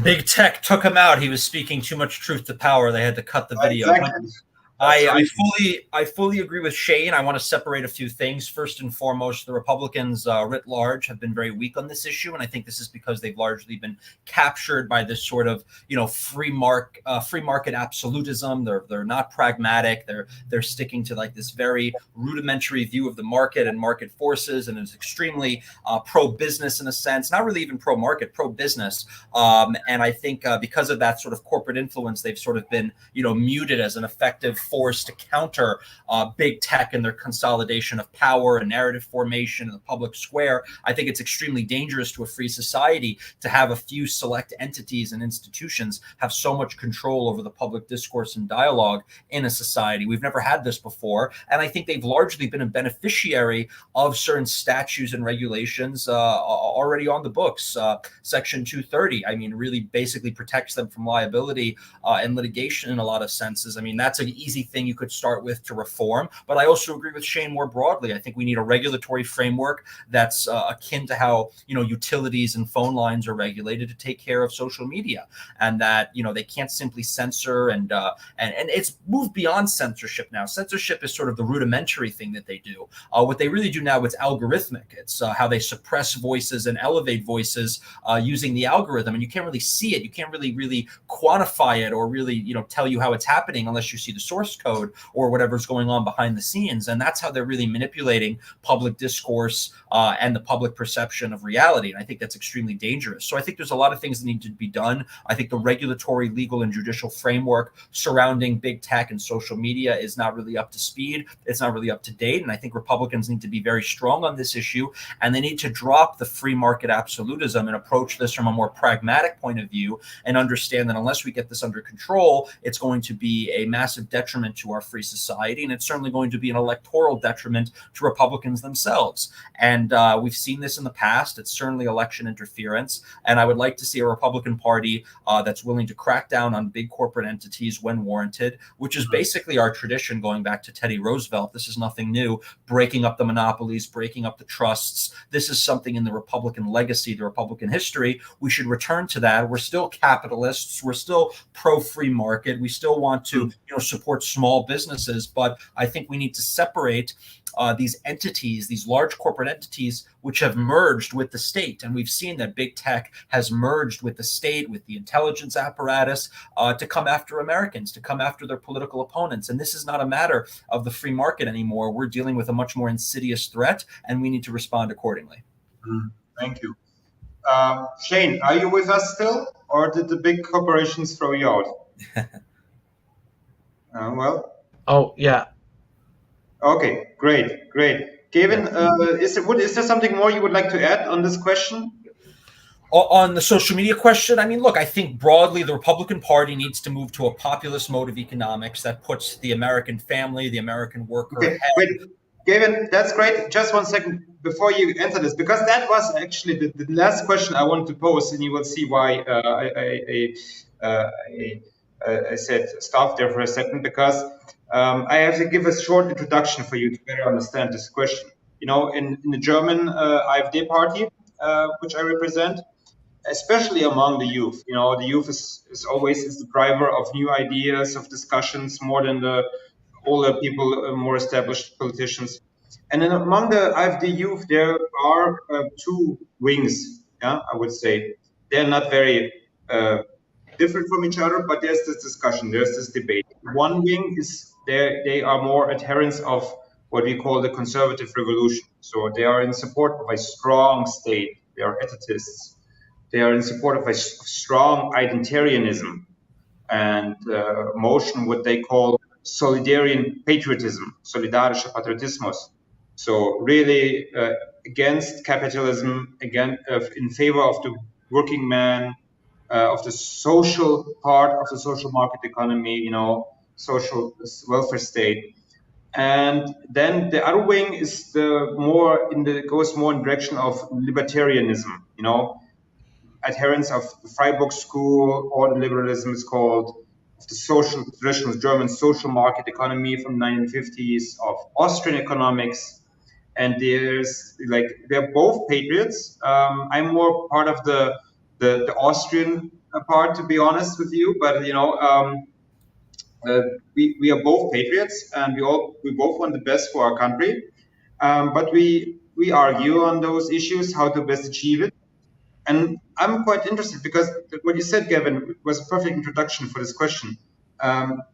Big tech took him out. He was speaking too much truth to power. They had to cut the video. Exactly. I fully agree with Shane. I want to separate a few things. First and foremost, the Republicans writ large have been very weak on this issue, and I think this is because they've largely been captured by this sort of free market absolutism. They're not pragmatic. They're sticking to like this very rudimentary view of the market and market forces, and it's extremely pro-business in a sense. Not really even pro-market, pro-business. And I think because of that sort of corporate influence, they've sort of been muted as an effective force to counter big tech and their consolidation of power and narrative formation in the public square. I think it's extremely dangerous to a free society to have a few select entities and institutions have so much control over the public discourse and dialogue in a society. We've never had this before. And I think they've largely been a beneficiary of certain statutes and regulations already on the books. Section 230, I mean, really basically protects them from liability and litigation in a lot of senses. I mean, that's an easy thing you could start with to reform. But I also agree with Shane more broadly. I think we need a regulatory framework that's akin to how utilities and phone lines are regulated to take care of social media, and that they can't simply censor and it's moved beyond censorship now. Censorship is sort of the rudimentary thing that they do. What they really do now, it's algorithmic. It's how they suppress voices and elevate voices using the algorithm, and you can't really see it. You can't really quantify it or really tell you how it's happening unless you see the source code or whatever's going on behind the scenes. And that's how they're really manipulating public discourse and the public perception of reality. And I think that's extremely dangerous. So I think there's a lot of things that need to be done. I think the regulatory, legal, and judicial framework surrounding big tech and social media is not really up to speed. It's not really up to date. And I think Republicans need to be very strong on this issue, and they need to drop the free market absolutism and approach this from a more pragmatic point of view and understand that unless we get this under control, it's going to be a massive detriment to our free society, and it's certainly going to be an electoral detriment to Republicans themselves. And we've seen this in the past. It's certainly election interference, and I would like to see a Republican Party that's willing to crack down on big corporate entities when warranted, which is basically our tradition going back to Teddy Roosevelt. This is nothing new. Breaking up the monopolies, breaking up the trusts. This is something in the Republican legacy, the Republican history. We should return to that. We're still capitalists. We're still pro-free market. We still want to support small businesses, but I think we need to separate these entities, these large corporate entities, which have merged with the state. And we've seen that big tech has merged with the state, with the intelligence apparatus, to come after Americans, to come after their political opponents. And this is not a matter of the free market anymore. We're dealing with a much more insidious threat, and we need to respond accordingly. Thank you. Shane, are you with us still, or did the big corporations throw you out? Well. Oh, yeah. Okay, great. Gavin, is there something more you would like to add on this question? On the social media question, I mean, look, I think broadly the Republican Party needs to move to a populist mode of economics that puts the American family, the American worker Okay, ahead. wait, Gavin, that's great. Just 1 second before you answer this, because that was actually the last question I wanted to pose, and you will see why I said stop there for a second, because I have to give a short introduction for you to better understand this question. You know, in the German AfD party, which I represent, especially among the youth, you know, the youth is always the driver of new ideas, of discussions, more than the older people, more established politicians. And then among the AfD youth, there are two wings, yeah, I would say. They're not very different from each other, but there's this discussion, there's this debate. One wing is they are more adherents of what we call the conservative revolution. So they are in support of a strong state. They are etatists. They are in support of a strong identitarianism and motion, what they call solidarian patriotism, solidarischer Patriotismus. So really against capitalism, again in favor of the working man, of the social part of the social market economy, you know, social welfare state. And then the other wing is goes more in the direction of libertarianism, you know, adherents of the Freiburg school, or the liberalism is called, of the social traditional German social market economy from the 1950s, of Austrian economics. And there's like, they're both patriots. I'm more part of the Austrian part, to be honest with you, but you know, we are both patriots, and we both want the best for our country. But we argue on those issues, how to best achieve it. And I'm quite interested, because what you said, Gavin, was a perfect introduction for this question.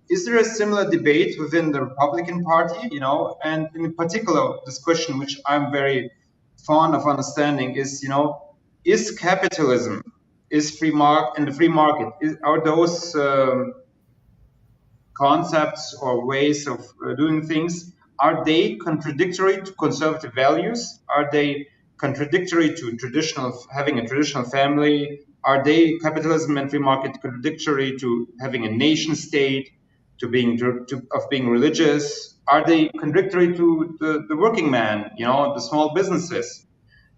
Is there a similar debate within the Republican Party, you know, and in particular, this question, which I'm very fond of understanding, is, you know, is capitalism, is free market, are those concepts or ways of doing things, are they contradictory to conservative values? Are they contradictory to having a traditional family? Are they, capitalism and free market, contradictory to having a nation state, to being religious? Are they contradictory to the working man, you know, the small businesses,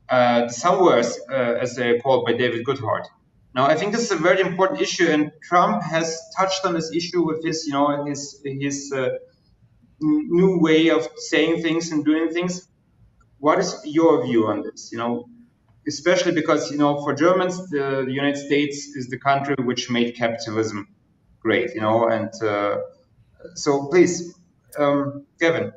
the somewheres, as they're called by David Goodhart? Now, I think this is a very important issue, and Trump has touched on this issue with his, you know, his new way of saying things and doing things. What is your view on this? You know, especially because, you know, for Germans, the United States is the country which made capitalism great, you know, and so please, Gavin.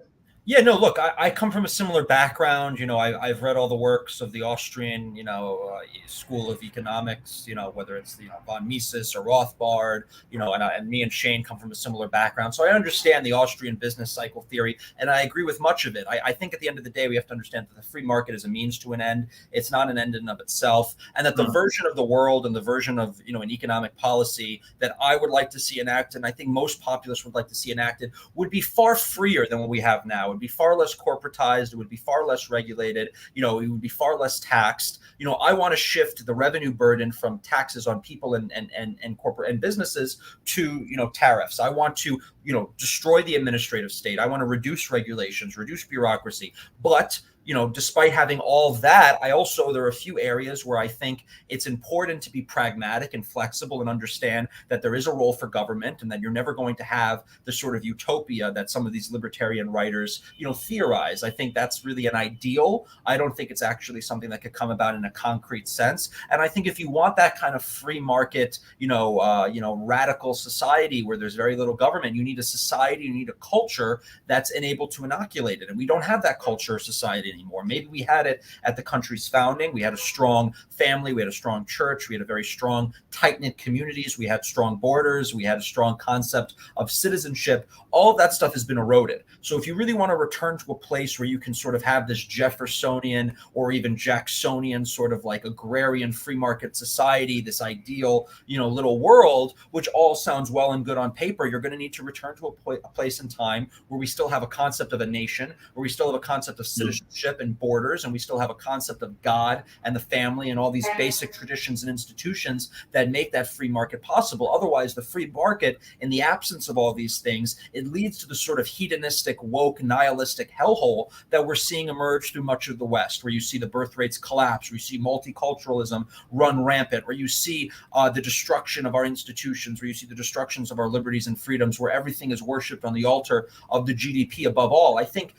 Yeah, no, look, I come from a similar background. You know, I've read all the works of the Austrian, you know, school of economics, you know, whether it's, you know, von Mises or Rothbard, you know, and me and Shane come from a similar background. So I understand the Austrian business cycle theory, and I agree with much of it. I think at the end of the day, we have to understand that the free market is a means to an end. It's not an end in and of itself. And that the version of the world and the version of, you know, an economic policy that I would like to see enacted, and I think most populists would like to see enacted, would be far freer than what we have now. Would be far less corporatized. It would be far less regulated. You know, it would be far less taxed. You know, I want to shift the revenue burden from taxes on people and corporate and businesses to, you know, tariffs. I want to, you know, destroy the administrative state. I want to reduce regulations, reduce bureaucracy. But, you know, despite having all of that, there are a few areas where I think it's important to be pragmatic and flexible and understand that there is a role for government, and that you're never going to have the sort of utopia that some of these libertarian writers, you know, theorize. I think that's really an ideal. I don't think it's actually something that could come about in a concrete sense. And I think if you want that kind of free market, radical society where there's very little government, you need a society, you need a culture that's enabled to inoculate it. And we don't have that culture or society anymore. Maybe we had it at the country's founding. We had a strong family, we had a strong church, we had a very strong, tight-knit communities, we had strong borders, we had a strong concept of citizenship. All of that stuff has been eroded. So if you really want to return to a place where you can sort of have this Jeffersonian or even Jacksonian sort of like agrarian free market society, this ideal, little world, which all sounds well and good on paper, you're going to need to return to a place in time where we still have a concept of a nation, where we still have a concept of citizenship and borders, and we still have a concept of God and the family and all these basic traditions and institutions that make that free market possible. Otherwise, the free market, in the absence of all these things, it leads to the sort of hedonistic, woke, nihilistic hellhole that we're seeing emerge through much of the West, where you see the birth rates collapse, where you see multiculturalism run rampant, where you see the destruction of our institutions, where you see the destructions of our liberties and freedoms, where everything is worshipped on the altar of the GDP above all. I think,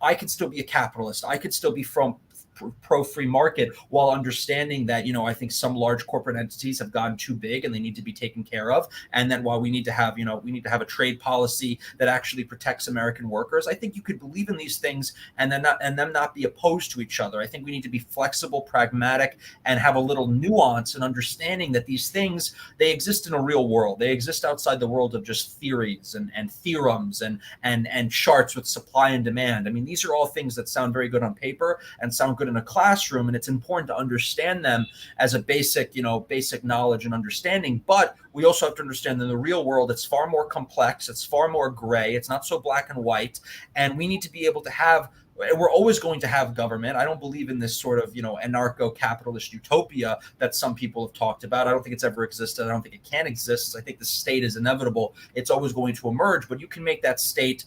I could still be a capitalist. I could still be pro-free market while understanding that, I think some large corporate entities have gotten too big and they need to be taken care of. And then while we need to have, a trade policy that actually protects American workers, I think you could believe in these things and them not be opposed to each other. I think we need to be flexible, pragmatic, and have a little nuance and understanding that these things, they exist in a real world. They exist outside the world of just theories and theorems and charts with supply and demand. I mean, these are all things that sound very good on paper and sound good in a classroom, and it's important to understand them as a basic knowledge and understanding. But we also have to understand that in the real world, it's far more complex, it's far more gray, it's not so black and white, and we need to be able to have, we're always going to have government. I don't believe in this sort of, anarcho-capitalist utopia that some people have talked about. I don't think it's ever existed. I don't think it can exist. I think the state is inevitable. It's always going to emerge, but you can make that state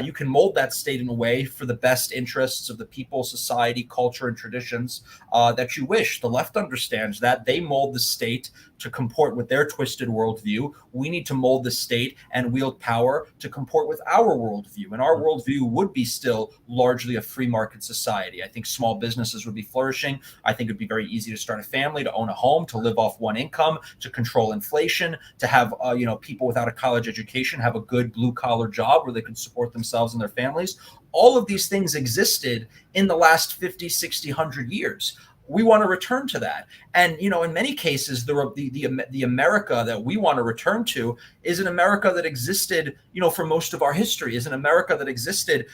you can mold that state in a way for the best interests of the people, society, culture, and traditions that you wish. The left understands that. They mold the state to comport with their twisted worldview. We need to mold the state and wield power to comport with our worldview. And our worldview would be still largely a free market society. I think small businesses would be flourishing. I think it would be very easy to start a family, to own a home, to live off one income, to control inflation, to have people without a college education have a good blue collar job where they can support themselves and their families. All of these things existed in the last 50, 60, 100 years. We want to return to that. And, in many cases, the America that we want to return to is an America that existed, for most of our history, is an America that existed,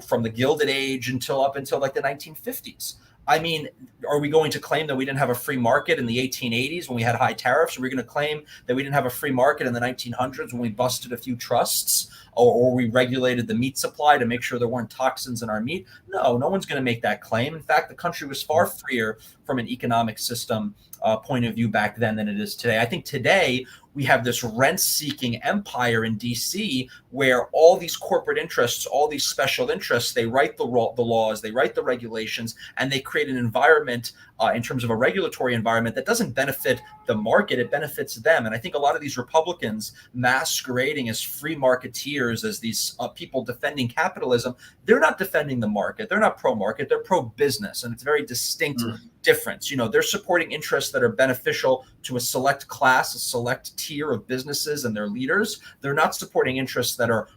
from the Gilded Age up until like the 1950s. I mean, are we going to claim that we didn't have a free market in the 1880s when we had high tariffs? Are we going to claim that we didn't have a free market in the 1900s when we busted a few trusts or we regulated the meat supply to make sure there weren't toxins in our meat? No one's going to make that claim. In fact, the country was far freer from an economic system point of view back then than it is today. I think today we have this rent-seeking empire in DC where all these corporate interests, all these special interests, they write the laws, they write the regulations, and they create an environment in terms of a regulatory environment that doesn't benefit the market, it benefits them. And I think a lot of these Republicans masquerading as free marketeers, as these people defending capitalism, they're not defending the market. They're not pro-market, they're pro-business. And it's a very distinct difference. They're supporting interests that are beneficial to a select class, a select tier of businesses and their leaders. They're not supporting interests that are,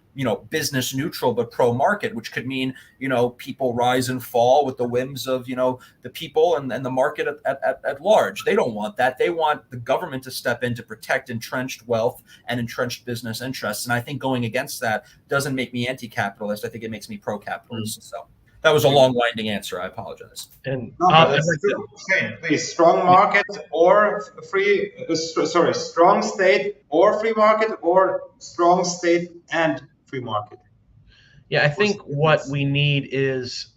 business neutral, but pro-market, which could mean, people rise and fall with the whims of, the people and the market at large. They don't want that. They want the government to step in to protect entrenched wealth and entrenched business interests. And I think going against that doesn't make me anti-capitalist. I think it makes me pro-capitalist. So that was a long, winding answer. I apologize. And please, strong market or strong state or free market, or strong state and free market. Yeah, I think what we need is,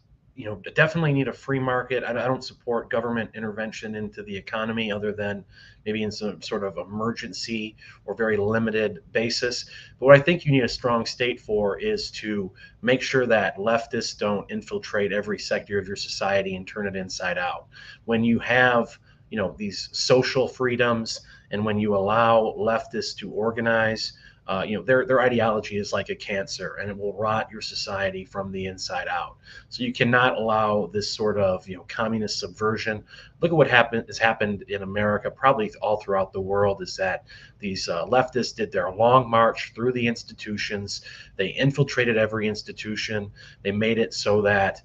definitely need a free market. I don't support government intervention into the economy other than maybe in some sort of emergency or very limited basis. But what I think you need a strong state for is to make sure that leftists don't infiltrate every sector of your society and turn it inside out. When you have, these social freedoms, and when you allow leftists to organize, their ideology is like a cancer, and it will rot your society from the inside out. So you cannot allow this sort of communist subversion. Look at what has happened in America, probably all throughout the world, is that these leftists did their long march through the institutions. They infiltrated every institution. They made it so that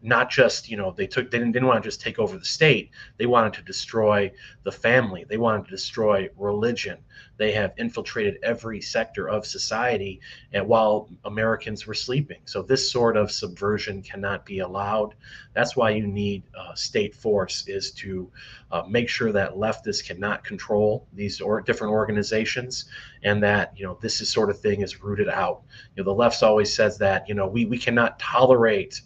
not just, they didn't want to just take over the state. They wanted to destroy the family. They wanted to destroy religion. They have infiltrated every sector of society, and while Americans were sleeping. So this sort of subversion cannot be allowed. That's why you need state force, is to make sure that leftists cannot control these different organizations, and that this is sort of thing is rooted out. The left always says that we cannot tolerate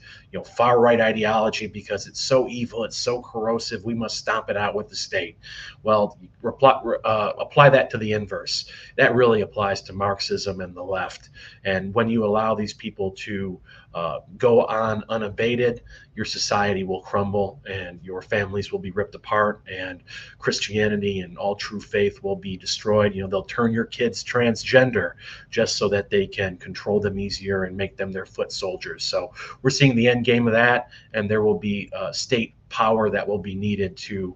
far right ideology because it's so evil, it's so corrosive, we must stomp it out with the state. Well, apply that to the inverse. That really applies to Marxism and the left. And when you allow these people to go on unabated, your society will crumble and your families will be ripped apart, and Christianity and all true faith will be destroyed. They'll turn your kids transgender just so that they can control them easier and make them their foot soldiers. So we're seeing the end game of that, and there will be state power that will be needed to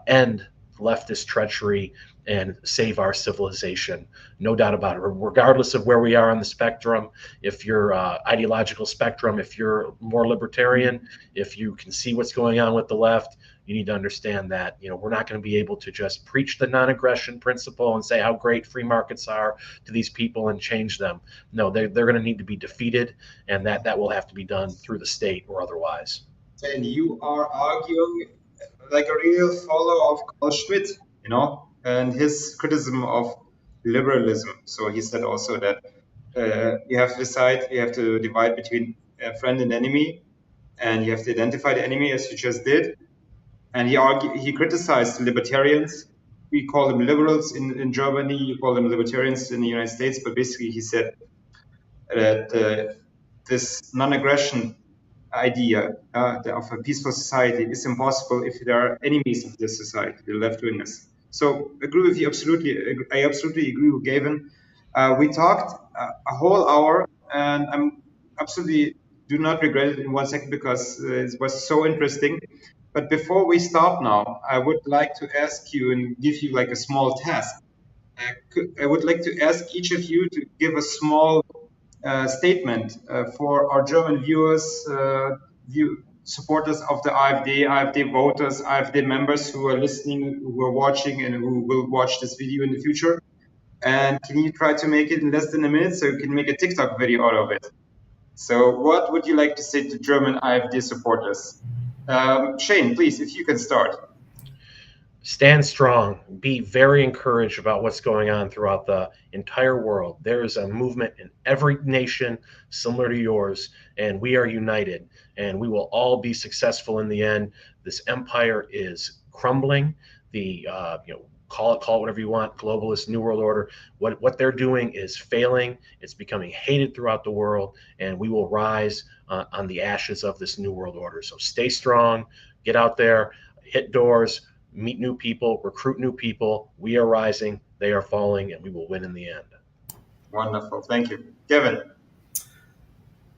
end leftist treachery and save our civilization. No doubt about it. Regardless of where we are on the spectrum, if you're ideological spectrum, if you're more libertarian, if you can see what's going on with the left, you need to understand that we're not going to be able to just preach the non-aggression principle and say how great free markets are to these people and change them. No, they're going to need to be defeated, and that will have to be done through the state or otherwise. And you are arguing like a real follower of Carl Schmitt, and his criticism of liberalism. So he said also that you have to divide between a friend and enemy, and you have to identify the enemy, as you just did. And he criticized the libertarians. We call them liberals in Germany, you call them libertarians in the United States, but basically he said that this non-aggression idea of a peaceful society is impossible if there are enemies of this society, the left-wingers. So I agree with you absolutely. I absolutely agree with Gavin. We talked a whole hour, and I'm absolutely do not regret it in 1 second because it was so interesting. But before we start now, I would like to ask you and give you like a small task. I would like to ask each of you to give a small statement for our German viewers, supporters of the AfD voters, AfD members who are listening, who are watching, and who will watch this video in the future. And can you try to make it in less than a minute so you can make a TikTok video out of it? So what would you like to say to German AfD supporters? Shane, please, if you can start. Stand strong. Be very encouraged about what's going on throughout the entire world. There is a movement in every nation similar to yours, and we are united, and we will all be successful in the end. This empire is crumbling. The call it whatever you want, globalist, new world order. What they're doing is failing. It's becoming hated throughout the world, and we will rise on the ashes of this new world order. So stay strong, get out there, hit doors, meet new people, recruit new people. We are rising, they are falling, and we will win in the end. Wonderful. Thank you. Gavin.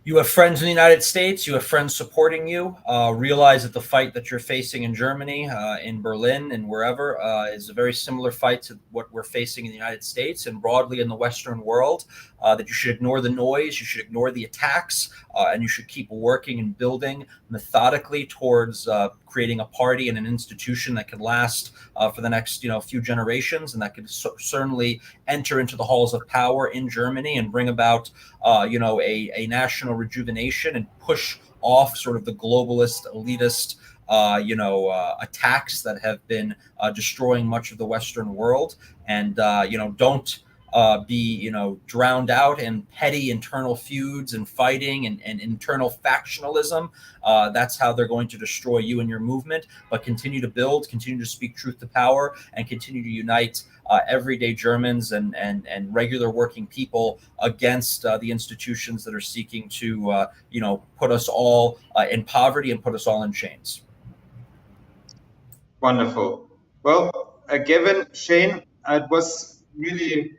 You have friends in the United States. You have friends supporting you. Realize that the fight that you're facing in Germany, in Berlin, and wherever is a very similar fight to what we're facing in the United States and broadly in the Western world. That you should ignore the noise, you should ignore the attacks, and you should keep working and building methodically towards creating a party and an institution that can last for the next few generations, and that could certainly enter into the halls of power in Germany and bring about a national rejuvenation and push off sort of the globalist, elitist attacks that have been destroying much of the Western world. And don't be drowned out in petty internal feuds and fighting and internal factionalism. That's how they're going to destroy you and your movement. But continue to build, continue to speak truth to power, and continue to unite everyday Germans and regular working people against the institutions that are seeking to put us all in poverty and put us all in chains. Wonderful. Well, Gavin, Shane, it was really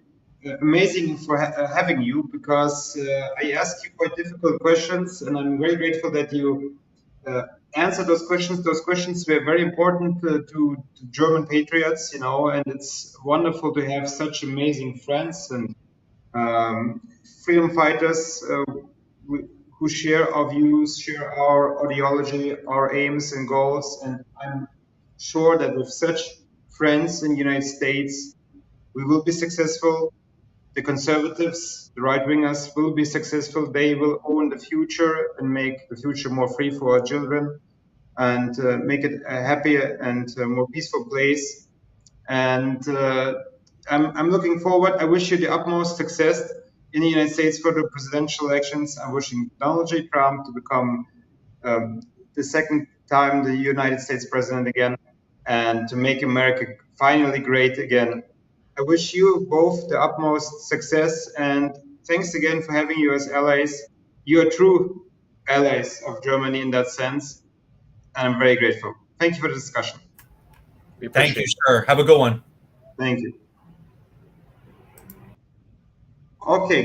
amazing for having you, because I asked you quite difficult questions, and I'm very grateful that you answered those questions. Those questions were very important to German patriots, and it's wonderful to have such amazing friends and freedom fighters who share our views, share our ideology, our aims and goals. And I'm sure that with such friends in the United States, we will be successful. The conservatives, the right-wingers will be successful. They will own the future and make the future more free for our children and make it a happier and more peaceful place. And I'm looking forward. I wish you the utmost success in the United States for the presidential elections. I'm wishing Donald J. Trump to become the second time the United States president again and to make America finally great again. I wish you both the utmost success and thanks again for having you as allies. You are true allies of Germany in that sense, and I'm very grateful. Thank you for the discussion. Thank you, sir. Have a good one. Thank you. Okay.